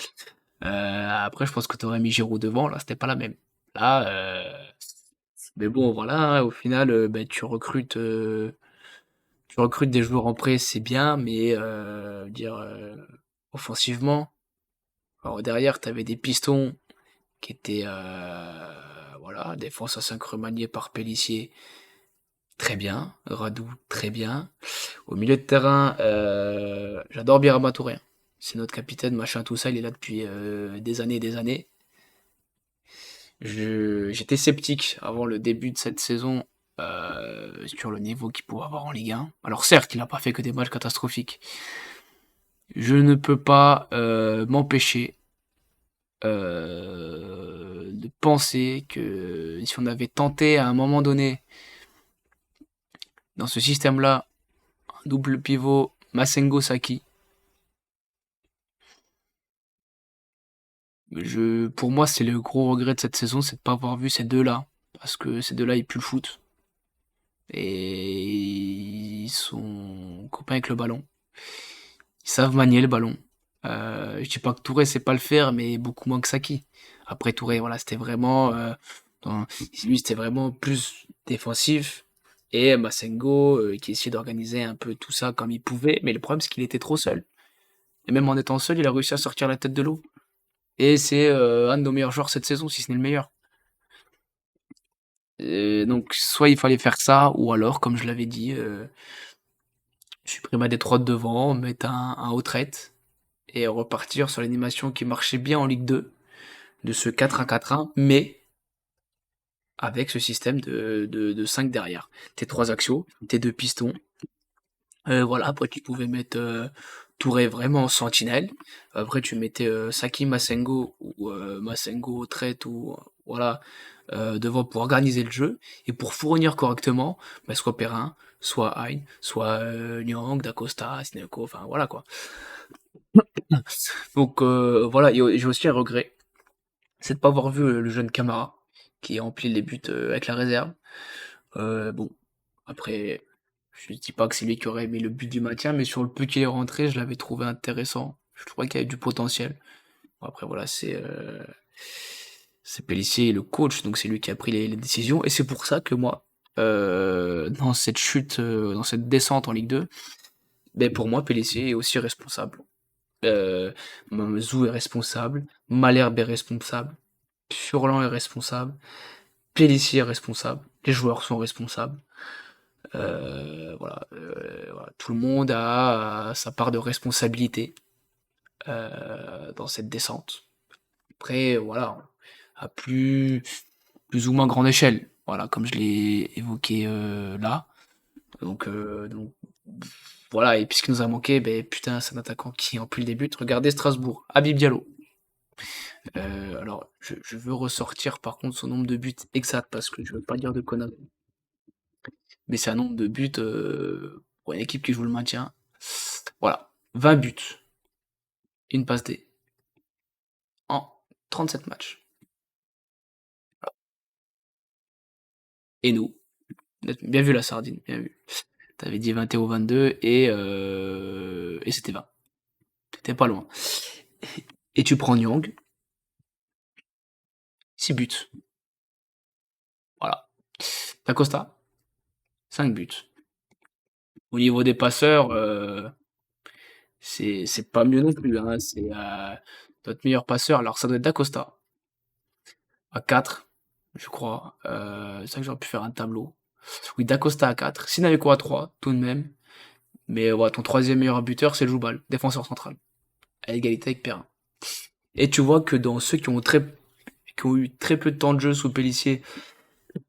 Après, je pense que tu aurais mis Giroud devant, là, c'était pas la même. Là, mais bon, voilà, hein, au final, ben, tu recrutes des joueurs en prêt, c'est bien, mais offensivement, alors derrière, tu avais des pistons qui étaient voilà, défense à 5 remaniée par Pélissier, très bien, Radou, très bien. Au milieu de terrain, j'adore Birama Touré, hein. C'est notre capitaine, machin, tout ça, il est là depuis des années et des années. J'étais sceptique avant le début de cette saison sur le niveau qu'il pouvait avoir en Ligue 1. Alors certes, il n'a pas fait que des matchs catastrophiques. Je ne peux pas m'empêcher de penser que si on avait tenté à un moment donné, dans ce système-là, un double pivot Masengo Saki, pour moi, c'est le gros regret de cette saison, c'est de ne pas avoir vu ces deux-là. Parce que ces deux-là, ils puent le foot. Et ils sont copains avec le ballon. Ils savent manier le ballon. Je dis pas que Touré sait pas le faire, mais beaucoup moins que Saki. Après Touré, voilà, c'était vraiment, lui c'était vraiment plus défensif. Et Masengo qui essayait d'organiser un peu tout ça comme il pouvait, mais le problème c'est qu'il était trop seul. Et même en étant seul, il a réussi à sortir la tête de l'eau. Et c'est un de nos meilleurs joueurs cette saison, si ce n'est le meilleur. Donc soit il fallait faire ça, ou alors, comme je l'avais dit, supprimer des trois de devant, mettre un retraite et repartir sur l'animation qui marchait bien en Ligue 2, de ce 4-1-4-1, mais avec ce système de 5 derrière. Tes trois axiaux, tes deux pistons. Voilà, après tu pouvais mettre Touré vraiment en sentinelle. Après tu mettais Saki Masengo ou Masengo traite ou voilà devant pour organiser le jeu et pour fournir correctement bah, soit Perrin, soit Hein, soit Nyang, Dacosta, Sineko, enfin voilà quoi. Donc voilà, et j'ai aussi un regret, c'est de pas avoir vu le jeune Camara, qui remplit les buts avec la réserve. Bon, après, je dis pas que c'est lui qui aurait mis le but du maintien, mais sur le peu qu'il est rentré, je l'avais trouvé intéressant. Je trouvais qu'il y avait du potentiel. Bon, après, voilà, c'est Pellissier, le coach, donc c'est lui qui a pris les décisions. Et c'est pour ça que moi, dans cette chute, dans cette descente en Ligue 2, ben pour moi, Pellissier est aussi responsable. Euh, Mamezou est responsable, Malherbe est responsable, Furlan est responsable, Pellissier est responsable, les joueurs sont responsables. Voilà, tout le monde a sa part de responsabilité dans cette descente. Après, voilà, à plus ou moins grande échelle, voilà, comme je l'ai évoqué là. Donc, voilà, et puis ce qui nous a manqué, ben putain, c'est un attaquant qui en plus le début. Regardez Strasbourg, Habib Diallo. Alors, je veux ressortir par contre son nombre de buts exact parce que je veux pas dire de conneries. Mais c'est un nombre de buts pour une équipe qui joue le maintien. Voilà, 20 buts, une passe D en 37 matchs. Et nous, bien vu la sardine, bien vu. T'avais dit 21 ou 22 et c'était 20. T'étais pas loin. Et tu prends Nyang, 6 buts. Voilà. Dacosta, 5 buts. Au niveau des passeurs, c'est pas mieux non plus. Hein. C'est notre meilleur passeur. Alors ça doit être Dacosta, à 4, je crois. C'est vrai que j'aurais pu faire un tableau. Oui, Dacosta à 4. Sinaveko à 3, tout de même. Mais ouais, ton troisième meilleur buteur, c'est le Joubal, défenseur central, à égalité avec Perrin. Et tu vois que dans ceux qui ont eu très peu de temps de jeu sous Pellissier,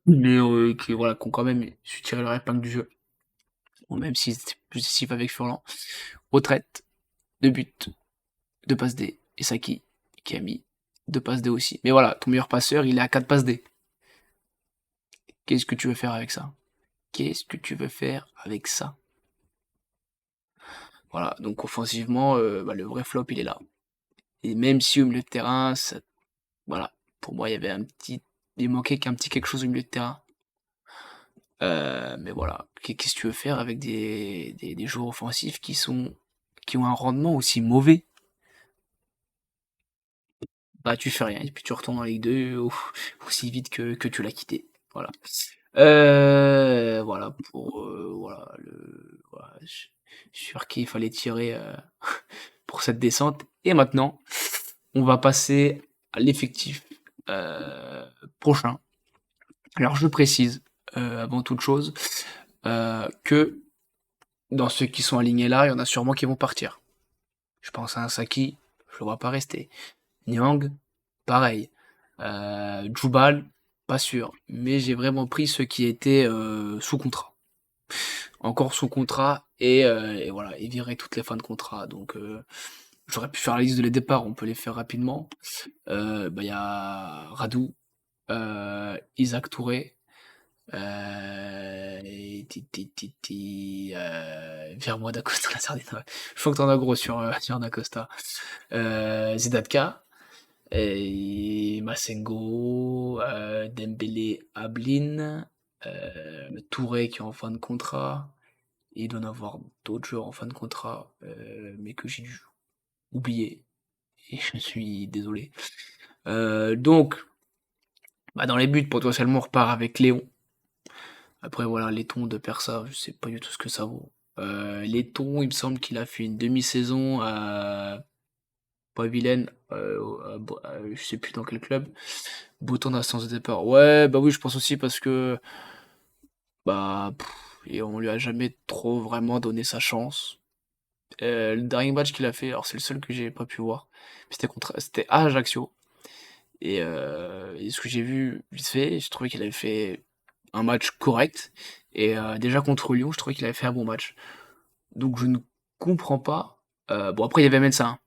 mais voilà, qui ont quand même su tirer leur épingle du jeu, ou même s'ils étaient plus décisifs avec Furlan, retraite, 2 buts, 2 passes D, et Saki, qui a mis 2 passes D aussi. Mais voilà, ton meilleur passeur, il est à 4 passes D. Qu'est-ce que tu veux faire avec ça? Qu'est-ce que tu veux faire avec ça? Voilà, donc offensivement, le vrai flop, il est là. Et même si au milieu de terrain, voilà, pour moi, il y avait il manquait qu'un petit quelque chose au milieu de terrain. Mais voilà, qu'est-ce que tu veux faire avec des joueurs offensifs qui ont un rendement aussi mauvais? Bah, tu fais rien, et puis tu retournes en Ligue 2 aussi vite que tu l'as quitté. Voilà. Voilà voilà, voilà, je suis sûr qu'il fallait tirer pour cette descente. Et maintenant, on va passer à l'effectif euh, prochain. Alors je précise, avant toute chose, que dans ceux qui sont alignés là, il y en a sûrement qui vont partir. Je pense à un Saki, je le vois pas rester. Nyang, pareil. Djoubal, pas sûr. Mais j'ai vraiment pris ceux qui étaient sous contrat. Encore sous contrat, et voilà, et virer toutes les fins de contrat. Donc j'aurais pu faire la liste de les départs, on peut les faire rapidement. Il y a Radou, Isaac Touré, Vire-moi d'Acosta, la sardine. Ouais. Je crois que t'en as gros sur d'Acosta. Zedatka, et Masengo, Dembélé, Ablin, Touré qui est en fin de contrat. Et il doit y en avoir d'autres joueurs en fin de contrat, mais que j'ai dû oublier. Et je suis désolé. Donc, dans les buts, potentiellement, on repart avec Léon. Après, voilà, Letton de Persa, je sais pas du tout ce que ça vaut. Letton, il me semble qu'il a fait une demi-saison à pas vilaine, je sais plus dans quel club. Bouton d'instance de départ. Ouais, bah oui, je pense aussi parce que et on lui a jamais trop vraiment donné sa chance. Le dernier match qu'il a fait, alors c'est le seul que j'ai pas pu voir, c'était à Ajaccio. Et ce que j'ai vu vite fait, j'ai trouvé qu'il avait fait un match correct. Et déjà contre Lyon, je trouvais qu'il avait fait un bon match. Donc je ne comprends pas. Bon, après, il y avait Mensa. Hein.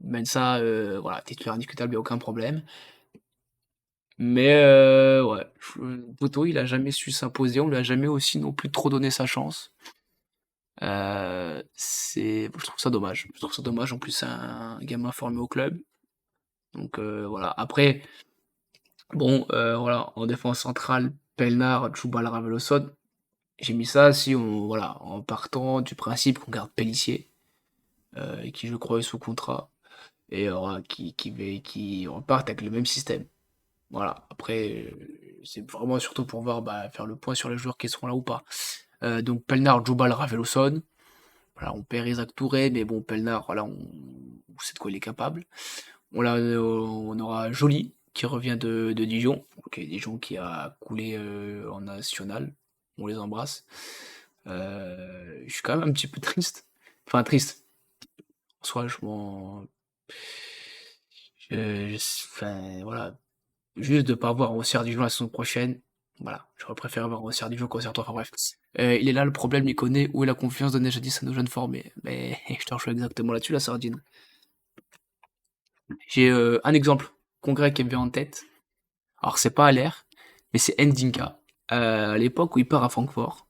Mensa, voilà, titulaire indiscutable, il n'y a aucun problème. Mais ouais, Boto, il a jamais su s'imposer, on lui a jamais aussi non plus trop donné sa chance. Je trouve ça dommage. Je trouve ça dommage. En plus, c'est un gamin formé au club. Donc voilà. Après, bon, voilà, en défense centrale, Pelnard, Djoubal, Raveloson. J'ai mis ça si on, voilà, en partant du principe qu'on garde Pellissier, qui je crois est sous contrat, et voilà, qui reparte avec le même système. Voilà. Après, c'est vraiment surtout pour voir, bah, faire le point sur les joueurs qui seront là ou pas. Donc Pelnard, Djoubal, Raveloson. Voilà, on perd Isaac Touré, mais bon, Pelnard, voilà, on sait de quoi il est capable. On aura Joly, qui revient de Dijon. Ok, Dijon qui a coulé en national. On les embrasse. Je suis quand même un petit peu triste. Enfin, triste. En soi, enfin, voilà. Juste de pas voir Rossière Dijon la saison prochaine. Voilà, j'aurais préféré voir Rossière Dijon qu'Auxerre, enfin bref. Il est là le problème, il connaît où est la confiance donnée jadis à nos jeunes formés. Mais je te rejoins exactement là-dessus, la sardine. J'ai un exemple concret qui me vient en tête. Alors c'est pas à l'air, mais c'est Ndinka. À l'époque où il part à Francfort,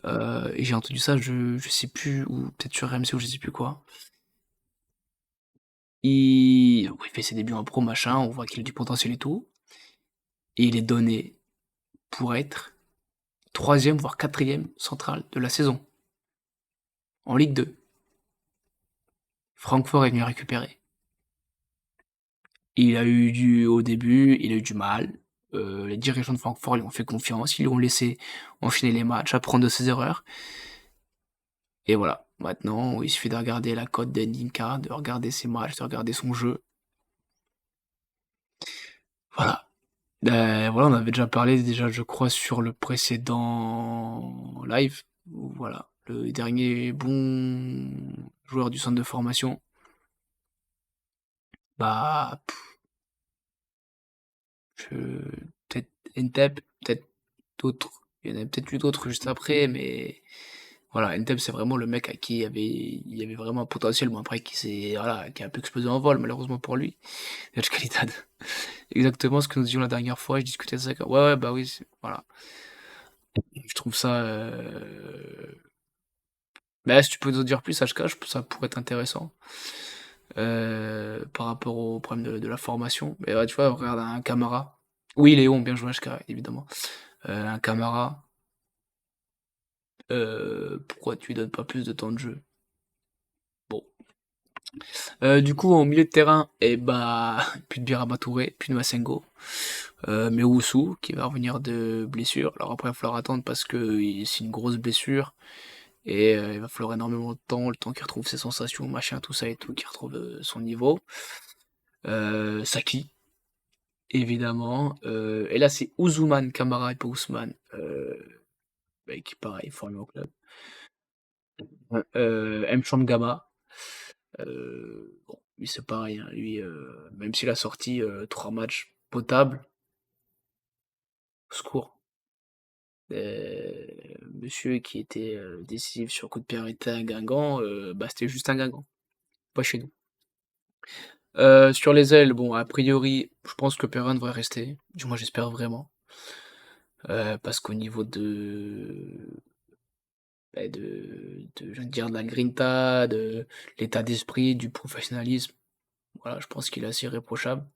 et j'ai entendu ça, je sais plus, ou peut-être sur RMC ou je sais plus quoi. Il fait ses débuts en pro, machin, on voit qu'il a du potentiel et tout. Et il est donné pour être troisième, voire quatrième central de la saison, en Ligue 2. Francfort est venu récupérer. Au début, il a eu du mal. Les dirigeants de Francfort lui ont fait confiance, ils lui ont laissé enchaîner les matchs, apprendre de ses erreurs. Et voilà. Maintenant, il suffit de regarder la cote d'Endinka, de regarder ses matchs, de regarder son jeu. Voilà. Voilà, on avait déjà parlé, déjà, je crois, sur le précédent live. Voilà. Le dernier bon joueur du centre de formation. Bah, peut-être Entep, peut-être d'autres. Il y en a peut-être eu d'autres juste après, mais voilà, Entep, c'est vraiment le mec à qui il y avait vraiment un potentiel, bon après voilà, qui a un peu explosé en vol, malheureusement pour lui. Edge Qualidad. Exactement ce que nous disions la dernière fois, je discutais de ça. Ouais, ouais, bah oui, voilà. Je trouve ça. Mais si tu peux nous en dire plus, HK, ça pourrait être intéressant. Par rapport au problème de la formation. Mais ouais, tu vois, regarde un Camara. Oui, Léon, bien joué, HK, évidemment. Un Camara. Pourquoi tu lui donnes pas plus de temps de jeu? Bon. Du coup, en milieu de terrain, et bah, plus de Birama Touré, plus de Massengo. Mais Owusu, qui va revenir de blessure. Alors après, il va falloir attendre parce que c'est une grosse blessure. Et il va falloir énormément de temps, le temps qu'il retrouve ses sensations, machin, tout ça et tout, qu'il retrouve son niveau. Saki, évidemment. Et là, c'est Ousmane Kamara et pas Ousmane, qui pareil, formé au club. Mcham Gaba. Bon, lui c'est pareil, hein, lui, même s'il a sorti 3 matchs potables, au secours. Monsieur qui était décisif sur coup de pied arrêté à Guingamp, bah, c'était juste un Guingamp, pas chez nous. Sur les ailes, bon, a priori, je pense que Perrin devrait rester. Du moins, j'espère vraiment. Parce qu'au niveau je veux dire, de la grinta, de l'état d'esprit, du professionnalisme, voilà, je pense qu'il est assez irréprochable.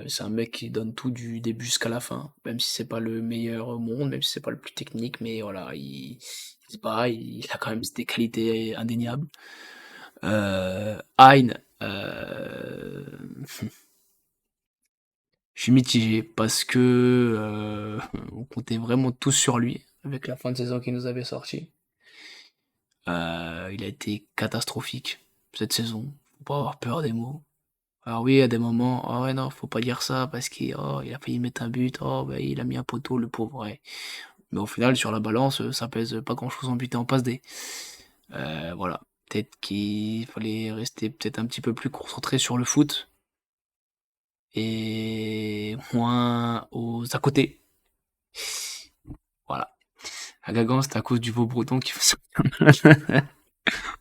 C'est un mec qui donne tout du début jusqu'à la fin, même si c'est pas le meilleur au monde, même si c'est pas le plus technique, mais voilà, il se bat, il a quand même des qualités indéniables. Hein, je suis mitigé parce que on comptait vraiment tous sur lui avec la fin de saison qu'il nous avait sorti. Il a été catastrophique cette saison. Faut pas avoir peur des mots. Alors oui, à des moments, ah ouais non, faut pas dire ça parce qu'il il a failli mettre un but, oh bah, il a mis un poteau, le pauvre, ouais. Mais au final, sur la balance, ça pèse pas grand-chose en but et en passe D. Voilà. Peut-être qu'il fallait rester peut-être un petit peu plus concentré sur le foot et moins aux à côté. Voilà. À Gagan, c'est à cause du veau breton qui fait ça.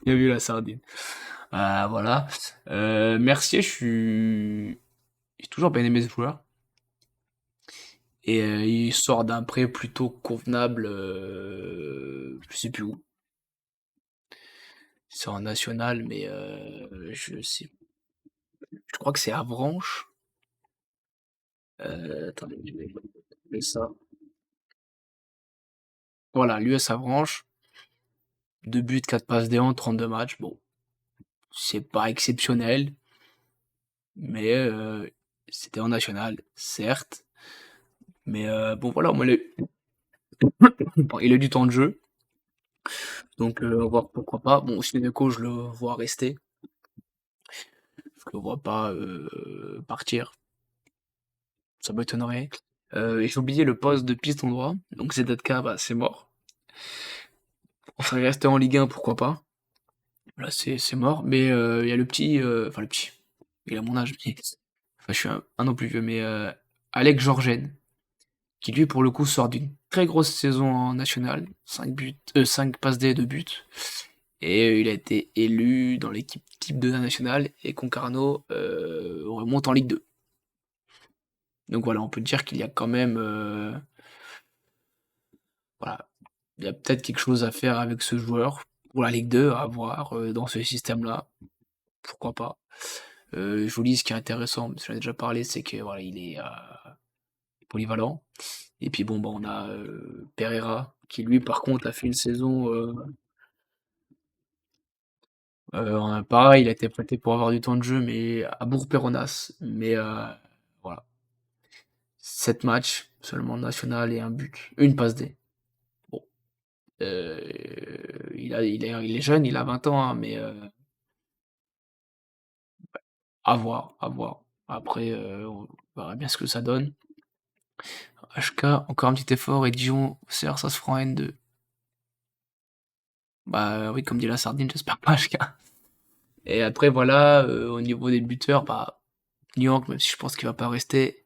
Bien vu la sardine. Voilà. Mercier, j'ai toujours bien aimé ce joueur. Et il sort d'un prêt plutôt convenable, je sais plus où. C'est en national, mais je crois que c'est Avranches. Attendez, je vais trouver ça. Voilà, l'US Avranches, 2 buts, 4 passes D en 32 matchs. Bon, c'est pas exceptionnel, mais c'était en national, certes. Mais bon, voilà, moi, bon, il a du temps de jeu, donc on va voir pourquoi pas. Bon, Shineko, je le vois rester, je le vois pas partir, ça m'étonnerait. Et j'ai oublié le poste de piston droit, donc ZK, bah, c'est mort. On serait resté en Ligue 1, pourquoi pas. Là, c'est mort, mais il y a le petit, enfin le petit, il a mon âge, mais enfin, je suis un an plus vieux, mais Alex Georgen, qui lui, pour le coup, sort d'une très grosse saison en national, 5 buts, 5 passes D, 2 buts, et il a été élu dans l'équipe type de la nationale, et Concarneau remonte en Ligue 2. Donc voilà, on peut dire qu'il y a quand même, voilà, il y a peut-être quelque chose à faire avec ce joueur pour la Ligue 2, à voir dans ce système-là, pourquoi pas. Joly, ce qui est intéressant, parce que j'en ai déjà parlé, c'est que voilà, il est polyvalent. Et puis bon, bah, on a Pereira, qui lui, par contre, a fait une saison pareil, il a été prêté pour avoir du temps de jeu, mais à Bourg-Péronas. Mais voilà, 7 matchs, seulement national et un but, une passe D. Bon, euh, il est jeune, il a 20 ans, hein, mais à voir, à voir. Après, on verra bien ce que ça donne. HK, encore un petit effort, et Dijon, Auxerre, ça se fera en N2. Bah oui, comme dit la sardine, j'espère pas HK. Et après, voilà, au niveau des buteurs, bah, Nyang, même si je pense qu'il va pas rester,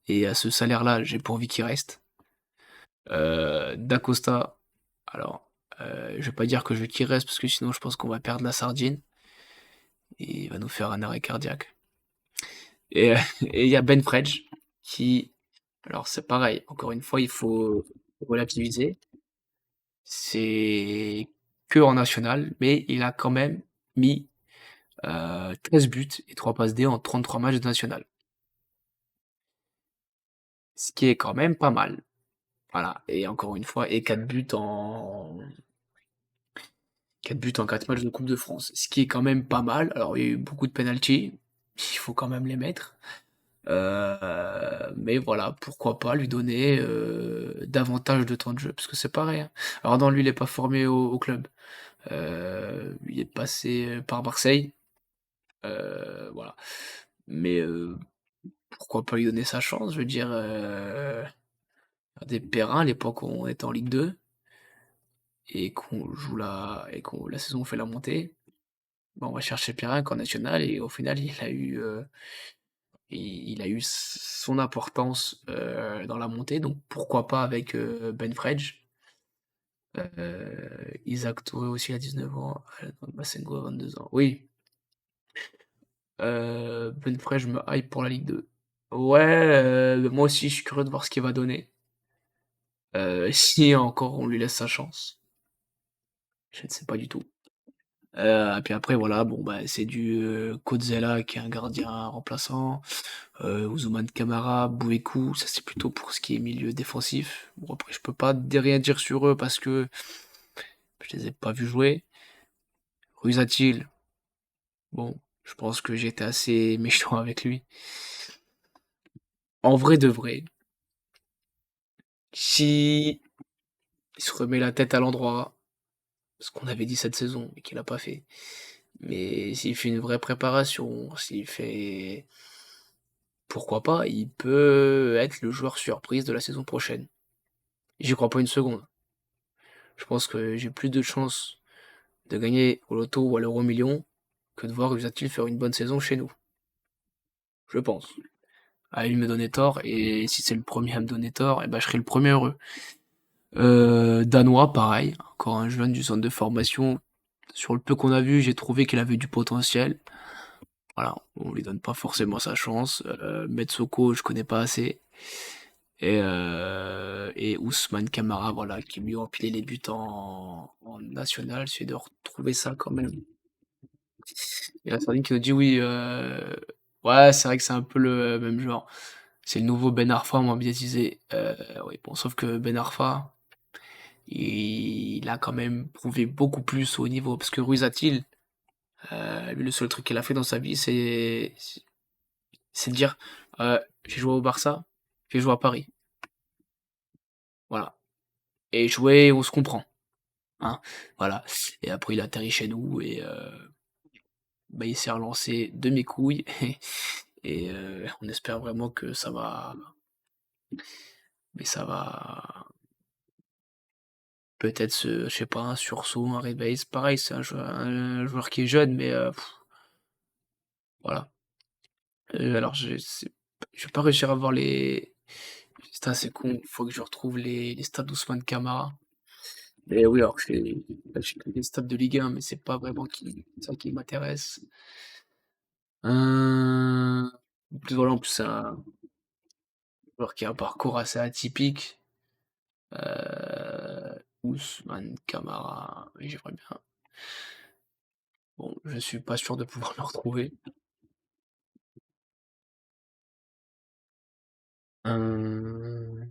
et à ce salaire-là, j'ai pas envie qu'il reste. Dacosta, alors, je vais pas dire que je veux qu'il reste, parce que sinon je pense qu'on va perdre la sardine, et il va nous faire un arrêt cardiaque. Et et il y a Ben Fredge, qui, alors c'est pareil, encore une fois, il faut relativiser. C'est que en national, mais il a quand même mis 13 buts et 3 passes D en 33 matchs de national. Ce qui est quand même pas mal. Voilà. Et encore une fois, et 4 buts en 4 matchs de Coupe de France. Ce qui est quand même pas mal. Alors, il y a eu beaucoup de penalties. Il faut quand même les mettre. Mais voilà, pourquoi pas lui donner davantage de temps de jeu. Parce que c'est pareil, hein. Alors, non, lui, il n'est pas formé au club. Il est passé par Marseille. Voilà. Mais pourquoi pas lui donner sa chance? Je veux dire, des Perrin, à l'époque où on était en Ligue 2 et qu'on joue et qu'on la saison fait la montée, bah, on va chercher Perrin qu'en national et au final il a eu son importance dans la montée, donc pourquoi pas avec Ben Fredge. Isaac Touré aussi à 19 ans, Massengo à 22 ans. Oui, Ben Fredge me hype pour la Ligue 2. Ouais, moi aussi je suis curieux de voir ce qu'il va donner. Si encore on lui laisse sa chance. Je ne sais pas du tout. Et puis après, voilà, bon, bah, c'est du Cotzela qui est un gardien remplaçant, Ousmane Camara, Bouékou, ça c'est plutôt pour ce qui est milieu défensif. Bon, après, je peux pas rien dire sur eux parce que je les ai pas vus jouer. Rusatil, bon, je pense que j'étais assez méchant avec lui. En vrai de vrai, si il se remet la tête à l'endroit, ce qu'on avait dit cette saison et qu'il a pas fait, mais s'il fait une vraie préparation, s'il fait pourquoi pas, il peut être le joueur surprise de la saison prochaine. J'y crois pas une seconde. Je pense que j'ai plus de chances de gagner au loto ou à l'euro million que de voir Usatil faire une bonne saison chez nous. Je pense. À lui me donner tort, et si c'est le premier à me donner tort, eh ben je serai le premier heureux. Danois, pareil, encore un jeune du centre de formation. Sur le peu qu'on a vu, j'ai trouvé qu'il avait du potentiel. Voilà, on lui donne pas forcément sa chance. Metsoko, je connais pas assez. et Ousmane Camara, voilà, qui lui a empilé les buts en national. J'essaie de retrouver ça quand même. Il y a Sardine qui nous dit oui, ouais, c'est vrai que c'est un peu le même genre. C'est le nouveau Ben Arfa moins médiatisé. Oui, bon, sauf que Ben Arfa, il a quand même prouvé beaucoup plus au niveau. Parce que Ruiz Atil, lui, le seul truc qu'il a fait dans sa vie, c'est de dire j'ai joué au Barça, j'ai joué à Paris. Voilà. Et jouer, on se comprend. Hein, voilà. Et après, il a atterri chez nous et bah, il s'est relancé de mes couilles. Et on espère vraiment que ça va. Mais ça va peut-être je sais pas, un sursaut, un réveil. C'est pareil, c'est un joueur qui est jeune, mais voilà. Alors, je vais pas réussir à voir les. Putain, c'est con, faut que je retrouve les stats d'Ousmane Camara. Mais oui, alors que j'ai que les stats de Ligue 1, mais c'est pas vraiment ça qui m'intéresse. En plus, voilà, en plus, c'est un joueur qui a un parcours assez atypique. Ousmane Camara, oui, j'aimerais bien. Bon, je suis pas sûr de pouvoir le retrouver. Euh,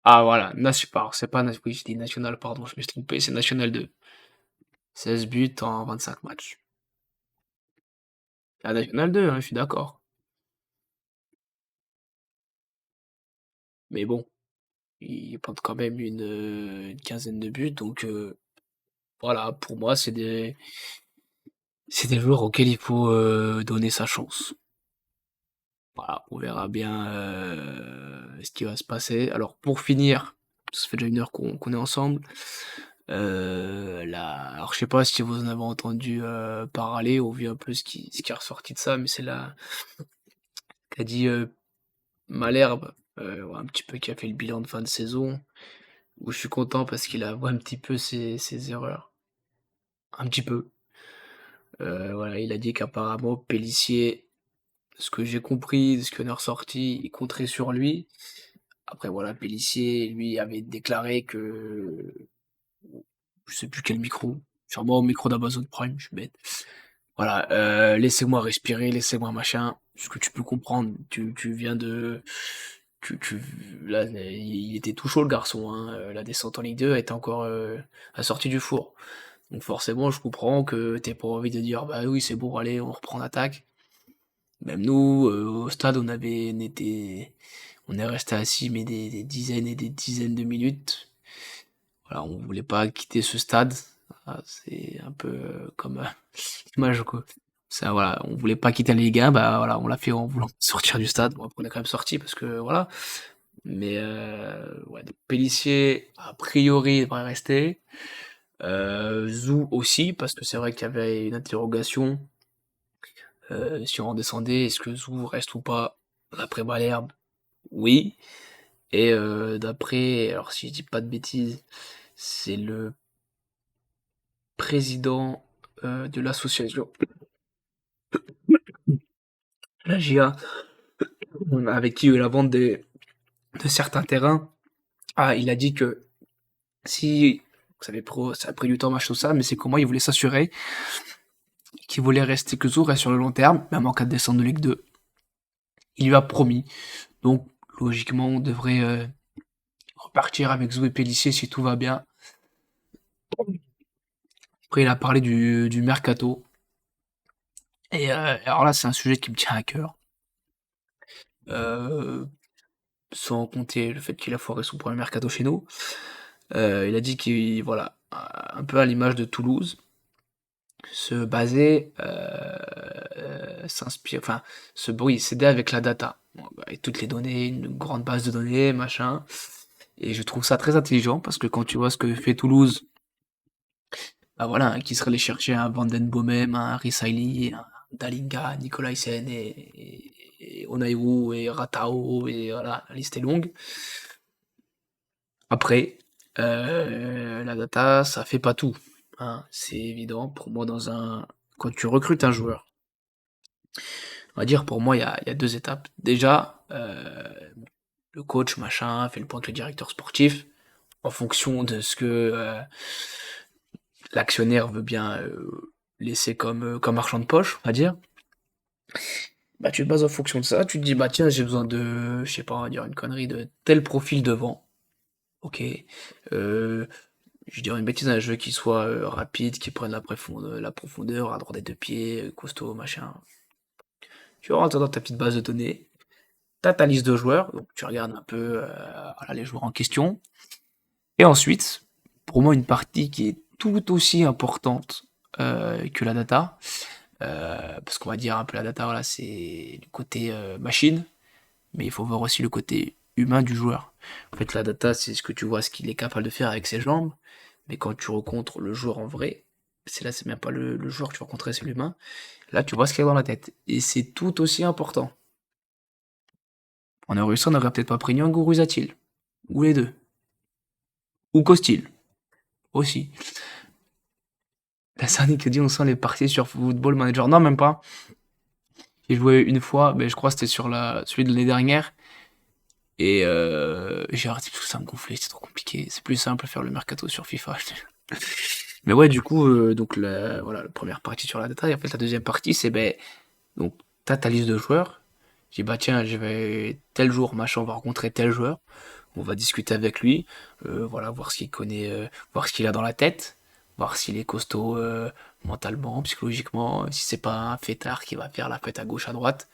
Ah voilà, c'est pas oui, je dis national, pardon, je me suis trompé, c'est national 2. 16 buts en 25 matchs. Ah, national 2, hein, je suis d'accord. Mais bon, il plante quand même une quinzaine de buts, donc voilà, pour moi, c'est des joueurs auxquels il faut donner sa chance. Voilà, on verra bien ce qui va se passer. Alors pour finir, ça fait déjà 1 heure qu'on est ensemble. Alors je sais pas si vous en avez entendu parler ou vu un peu ce qui est ressorti de ça, mais c'est là qu'a dit Malherbe, ouais, un petit peu qui a fait le bilan de fin de saison, où je suis content parce qu'il avoue un petit peu ses erreurs. Un petit peu. Voilà, il a dit qu'apparemment Pélissier, ce que j'ai compris, de ce qu'on est ressorti, il compterait sur lui. Après voilà, Pélissier, lui, avait déclaré que je sais plus quel micro, sûrement au micro d'Amazon Prime, je suis bête. Voilà, laissez-moi respirer, laissez-moi machin. Ce que tu peux comprendre, tu viens de. Tu, là, il était tout chaud le garçon, hein. La descente en Ligue 2 était encore assortie du four. Donc forcément, je comprends que t'aies pas envie de dire bah oui, c'est bon, allez, on reprend l'attaque. Même nous, au stade, on est resté assis, mais des dizaines et des dizaines de minutes. Voilà, on voulait pas quitter ce stade. Ah, c'est un peu comme l'image, quoi. Ça, voilà, on voulait pas quitter la Ligue 1, bah voilà, on l'a fait en voulant sortir du stade. Bon, après, on est quand même sorti parce que voilà. Mais ouais, donc Pélissier, a priori, devrait rester. Zou aussi, parce que c'est vrai qu'il y avait une interrogation si on redescendait, est-ce que Zou reste ou pas? D'après Malherbe, oui. Et d'après, alors si je dis pas de bêtises, c'est le président de l'association, la GIA, avec qui il y a eu la vente de certains terrains. Ah, il a dit que si ça a pris du temps, machin, tout ça, mais c'est comment il voulait s'assurer qu'il voulait rester que Zou reste sur le long terme, même en cas de descente de Ligue 2. Il lui a promis. Donc, logiquement, on devrait repartir avec Zou et Pélissier si tout va bien. Après, il a parlé du mercato. Et alors là, c'est un sujet qui me tient à cœur. Euh, Sans compter le fait qu'il a foiré son premier mercato chez nous. Il a dit qu'il, voilà, un peu à l'image de Toulouse, se baser, s'inspire, enfin, oui, s'aider avec la data. Bon, bah, et toutes les données, une grande base de données, machin. Et je trouve ça très intelligent parce que quand tu vois ce que fait Toulouse, bah voilà, hein, qui serait allé chercher un Van Den Bomen, un Risaili, un Dalinga, Nicolaisen et Onaiwu et Ratao et voilà, la liste est longue. Après, la data, ça fait pas tout, hein, c'est évident. Pour moi, quand tu recrutes un joueur, On va dire, pour moi, il y a 2 étapes. Déjà, le coach, machin, fait le point avec le directeur sportif en fonction de ce que, l'actionnaire veut bien, laisser comme argent de poche, on va dire. Bah, tu te bases en fonction de ça, tu te dis: «Bah, tiens, j'ai besoin de» je sais pas, on va dire une connerie, «de tel profil devant». OK. Heu, je dirais une bêtise, un jeu qui soit, rapide, qui prenne la profondeur, à droit des 2 pieds, costaud, machin. Tu rentres dans ta petite base de données, tu as ta liste de joueurs, donc tu regardes un peu, voilà, les joueurs en question. Et ensuite, pour moi, une partie qui est tout aussi importante, que la data, parce qu'on va dire un peu la data, voilà, c'est du côté, machine, mais il faut voir aussi le côté humain du joueur. En fait, la data, c'est ce que tu vois, ce qu'il est capable de faire avec ses jambes, mais quand tu rencontres le joueur en vrai, c'est même pas le joueur que tu vas rencontrer, c'est l'humain. Là, tu vois ce qu'il y a dans la tête. Et c'est tout aussi important. On aurait eu ça, on n'aurait peut-être pas pris Nyang ou Rusatil. Ou les deux. Ou Costil. Aussi. La Sarni que dit on sent les parties sur Football Manager. Non, même pas. J'ai joué une fois, mais je crois que c'était sur celui de l'année dernière. Et j'ai arrêté parce que ça me gonflait, c'est trop compliqué. C'est plus simple de faire le mercato sur FIFA. Mais ouais, du coup, donc voilà, la première partie sur la data. Et en fait, la deuxième partie, c'est ben, donc t'as ta liste de joueurs. J'ai dit, bah tiens, je vais tel jour, machin, on va rencontrer tel joueur. On va discuter avec lui, voilà, voir ce qu'il connaît, voir ce qu'il a dans la tête, voir s'il est costaud mentalement, psychologiquement, si c'est pas un fêtard qui va faire la fête à gauche à droite.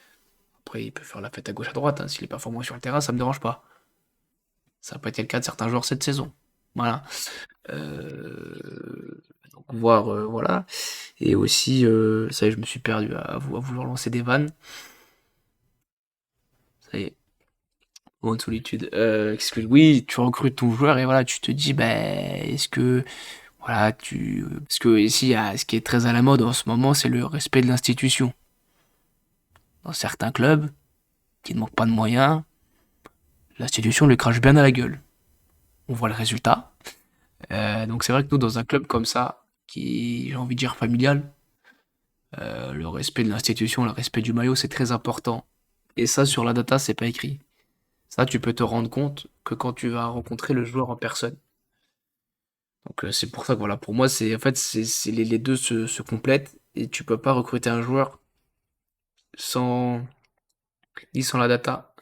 Après, il peut faire la fête à gauche à droite, hein, s'il est performant sur le terrain, ça me dérange pas. Ça n'a pas été le cas de certains joueurs cette saison. Voilà. Donc voir, voilà. Et aussi, ça y est, je me suis perdu à vouloir lancer des vannes. Ça y est, moment de solitude. Oui, tu recrutes ton joueur et voilà, tu te dis, ben, est-ce que voilà, parce que ici, ce qui est très à la mode en ce moment, c'est le respect de l'institution. Dans certains clubs, qui ne manquent pas de moyens, l'institution lui crache bien à la gueule. On voit le résultat. Donc c'est vrai que nous, dans un club comme ça, qui, j'ai envie de dire familial, le respect de l'institution, le respect du maillot, c'est très important. Et ça, sur la data, c'est pas écrit. Ça, tu peux te rendre compte que quand tu vas rencontrer le joueur en personne. Donc c'est pour ça que voilà, pour moi, c'est en fait, les deux se complètent et tu peux pas recruter un joueur sans ni sans la data,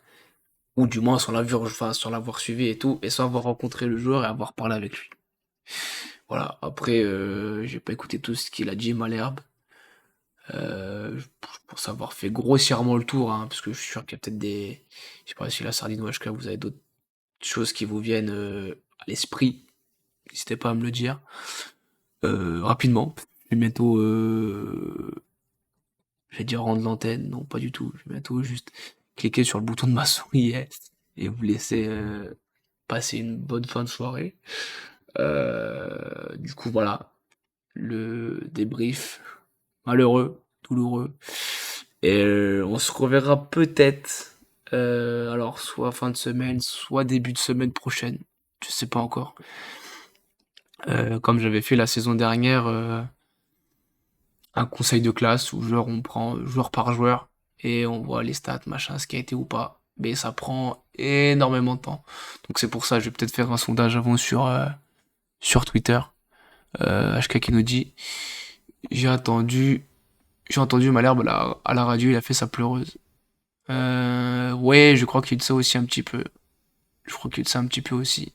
ou du moins sans l'avoir, enfin, sans l'avoir suivi et tout, et sans avoir rencontré le joueur et avoir parlé avec lui. Voilà, après, j'ai pas écouté tout ce qu'il a dit, Malherbe. Je pense avoir fait grossièrement le tour, hein, parce que je suis sûr qu'il y a peut-être des. Je sais pas si la sardine ou HK, vous avez d'autres choses qui vous viennent à l'esprit. N'hésitez pas à me le dire. Rapidement. Je vais bientôt. Je vais dire rendre l'antenne. Non, pas du tout. Je vais bientôt juste cliquer sur le bouton de ma souris et vous laisser passer une bonne fin de soirée. Du coup, voilà. Le débrief malheureux, douloureux. Et on se reverra peut-être, alors soit fin de semaine, soit début de semaine prochaine. Je sais pas encore. Comme j'avais fait la saison dernière, un conseil de classe où genre on prend joueur par joueur et on voit les stats, machin, ce qui a été ou pas. Mais ça prend énormément de temps. Donc c'est pour ça, je vais peut-être faire un sondage avant sur Twitter. HK qui nous dit j'ai attendu j'ai entendu Malherbe à la radio, il a fait sa pleureuse. Ouais, je crois qu'il y a de ça aussi un petit peu. Je crois qu'il y a de ça un petit peu aussi.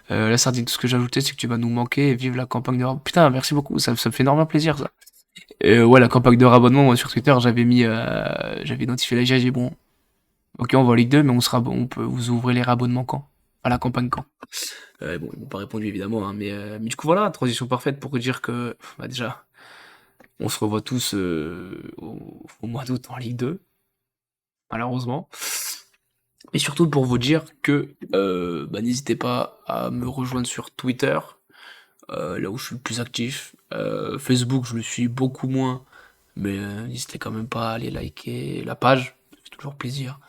La sardine, tout ce que j'ai ajouté, c'est que tu vas nous manquer et vive la campagne de rabonnement. Putain, merci beaucoup, ça me fait énormément plaisir ça. Ouais, la campagne de rabonnement, moi, sur Twitter, j'avais identifié la GG, bon. Ok, on va en Ligue 2, mais on peut vous ouvrir les rabonnements quand? À la campagne quand? Bon, ils m'ont pas répondu évidemment, hein, mais du coup voilà, transition parfaite pour dire que, bah déjà, on se revoit tous au mois d'août en Ligue 2, malheureusement. Et surtout pour vous dire que bah, n'hésitez pas à me rejoindre sur Twitter, là où je suis le plus actif. Facebook, je le suis beaucoup moins, mais n'hésitez quand même pas à aller liker la page, ça fait toujours plaisir.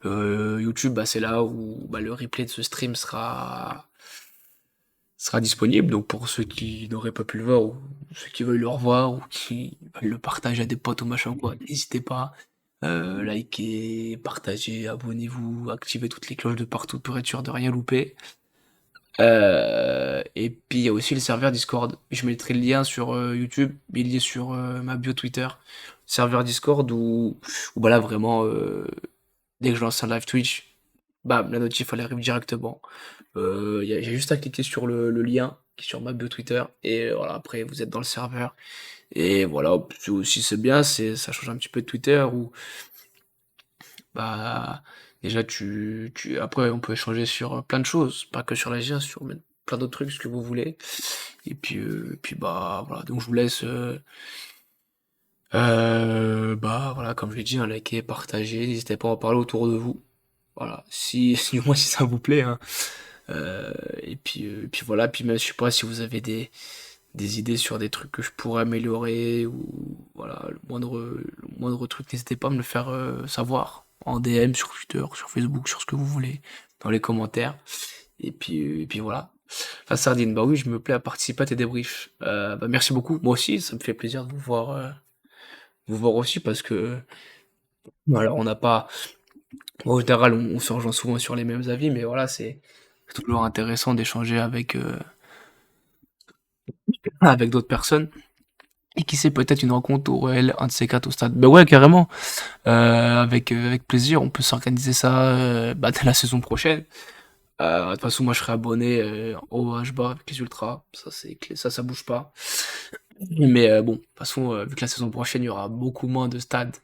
YouTube, bah, c'est là où bah, le replay de ce stream sera disponible, donc pour ceux qui n'auraient pas pu le voir, ou ceux qui veulent le revoir, ou qui veulent le partager à des potes ou machin quoi, n'hésitez pas. Likez, partagez, abonnez-vous, activez toutes les cloches de partout pour être sûr de rien louper. Et puis il y a aussi le serveur Discord. Je mettrai le lien sur YouTube, mais il est sur ma bio Twitter. Serveur Discord où bah là vraiment, dès que je lance un live Twitch, bam, la notif elle arrive directement. J'ai juste à cliquer sur le lien qui est sur ma bio Twitter et voilà, après vous êtes dans le serveur. Et voilà, aussi c'est bien, ça change un petit peu de Twitter où bah déjà après on peut échanger sur plein de choses, pas que sur la GIA, sur même plein d'autres trucs, ce que vous voulez. Et puis bah voilà, donc je vous laisse bah voilà, comme je l'ai dit, hein, liker, partager, n'hésitez pas à en parler autour de vous. Voilà, si du moins si ça vous plaît, hein. Et puis voilà, puis même je sais pas si vous avez des idées sur des trucs que je pourrais améliorer ou voilà, le moindre truc, n'hésitez pas à me le faire savoir en DM sur Twitter, sur Facebook, sur ce que vous voulez, dans les commentaires. Et puis voilà. La sardine, bah oui, je me plais à participer à tes débriefs. Bah merci beaucoup. Moi aussi, ça me fait plaisir de vous voir aussi parce que voilà, on n'a pas. Bon, en général, on se rejoint souvent sur les mêmes avis, mais voilà, c'est toujours intéressant d'échanger avec d'autres personnes. Et qui sait, peut-être une rencontre au réel, un de ces quatre au stade. Bah ouais, carrément. Avec plaisir, on peut s'organiser ça bah, dès la saison prochaine. De toute façon, moi, je serai abonné au HBA avec les Ultras. Ça, ça bouge pas. Mais bon, de toute façon, vu que la saison prochaine, il y aura beaucoup moins de stades,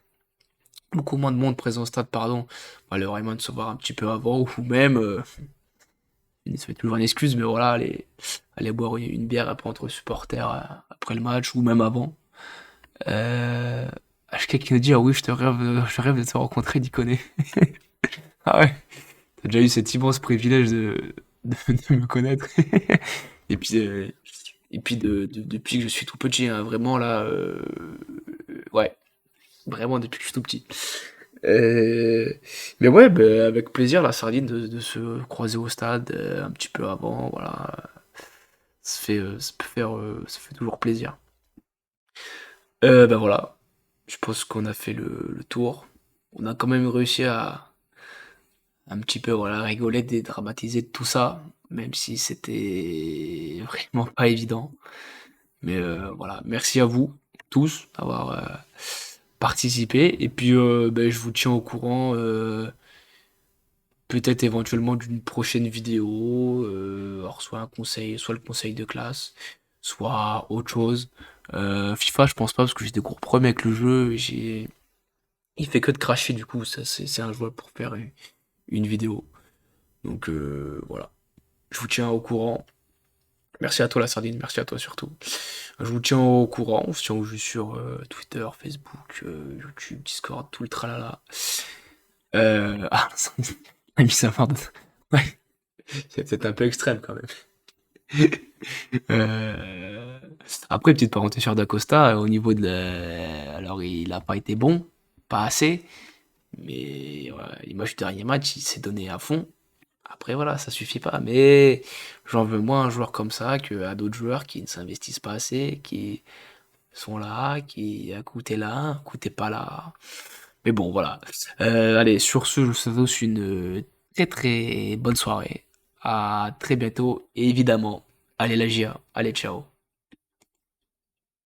beaucoup moins de monde présent au stade, pardon. Bah, le Rayman de se voir un petit peu avant, ou même, ça fait toujours une excuse, mais voilà, aller boire une bière après entre supporters après le match, ou même avant. Euh, HK qui nous dit, ah oui, je rêve de te rencontrer, d'Iconé. Ah ouais, t'as déjà eu cet immense privilège de me connaître. Et puis, depuis que je suis tout petit, hein, vraiment là, ouais, vraiment depuis que je suis tout petit. Euh, mais ouais, bah, avec plaisir, la sardine de se croiser au stade un petit peu avant, voilà, ça fait toujours plaisir. Bah voilà, je pense qu'on a fait le tour. On a quand même réussi à un petit peu voilà, rigoler, dédramatiser de tout ça, même si c'était vraiment pas évident. Mais voilà, merci à vous tous d'avoir participé. Et puis ben, je vous tiens au courant peut-être éventuellement d'une prochaine vidéo. Alors soit un conseil, soit le conseil de classe, soit autre chose. FIFA, je pense pas parce que j'ai des gros problèmes avec le jeu. Il fait que de cracher du coup, ça c'est injouable pour faire une vidéo. Donc voilà. Je vous tiens au courant. Merci à toi la sardine, merci à toi surtout. Je vous tiens au courant, on se tient au jus sur Twitter, Facebook, YouTube, Discord, tout le tralala. Ah, on a mis sa part de... Ouais, c'est peut-être un peu extrême quand même. Euh, Après, petite parenthèse sur Dacosta, au niveau de Alors, il a pas été bon, pas assez, mais ouais, l'image du dernier match, il s'est donné à fond. Après, voilà, ça suffit pas. Mais j'en veux moins un joueur comme ça que à d'autres joueurs qui ne s'investissent pas assez, qui sont là, qui à côté là, côté pas là. Mais bon, voilà. Allez, sur ce, je vous souhaite une très très bonne soirée. À très bientôt. Et évidemment, allez la GIA. Allez, ciao.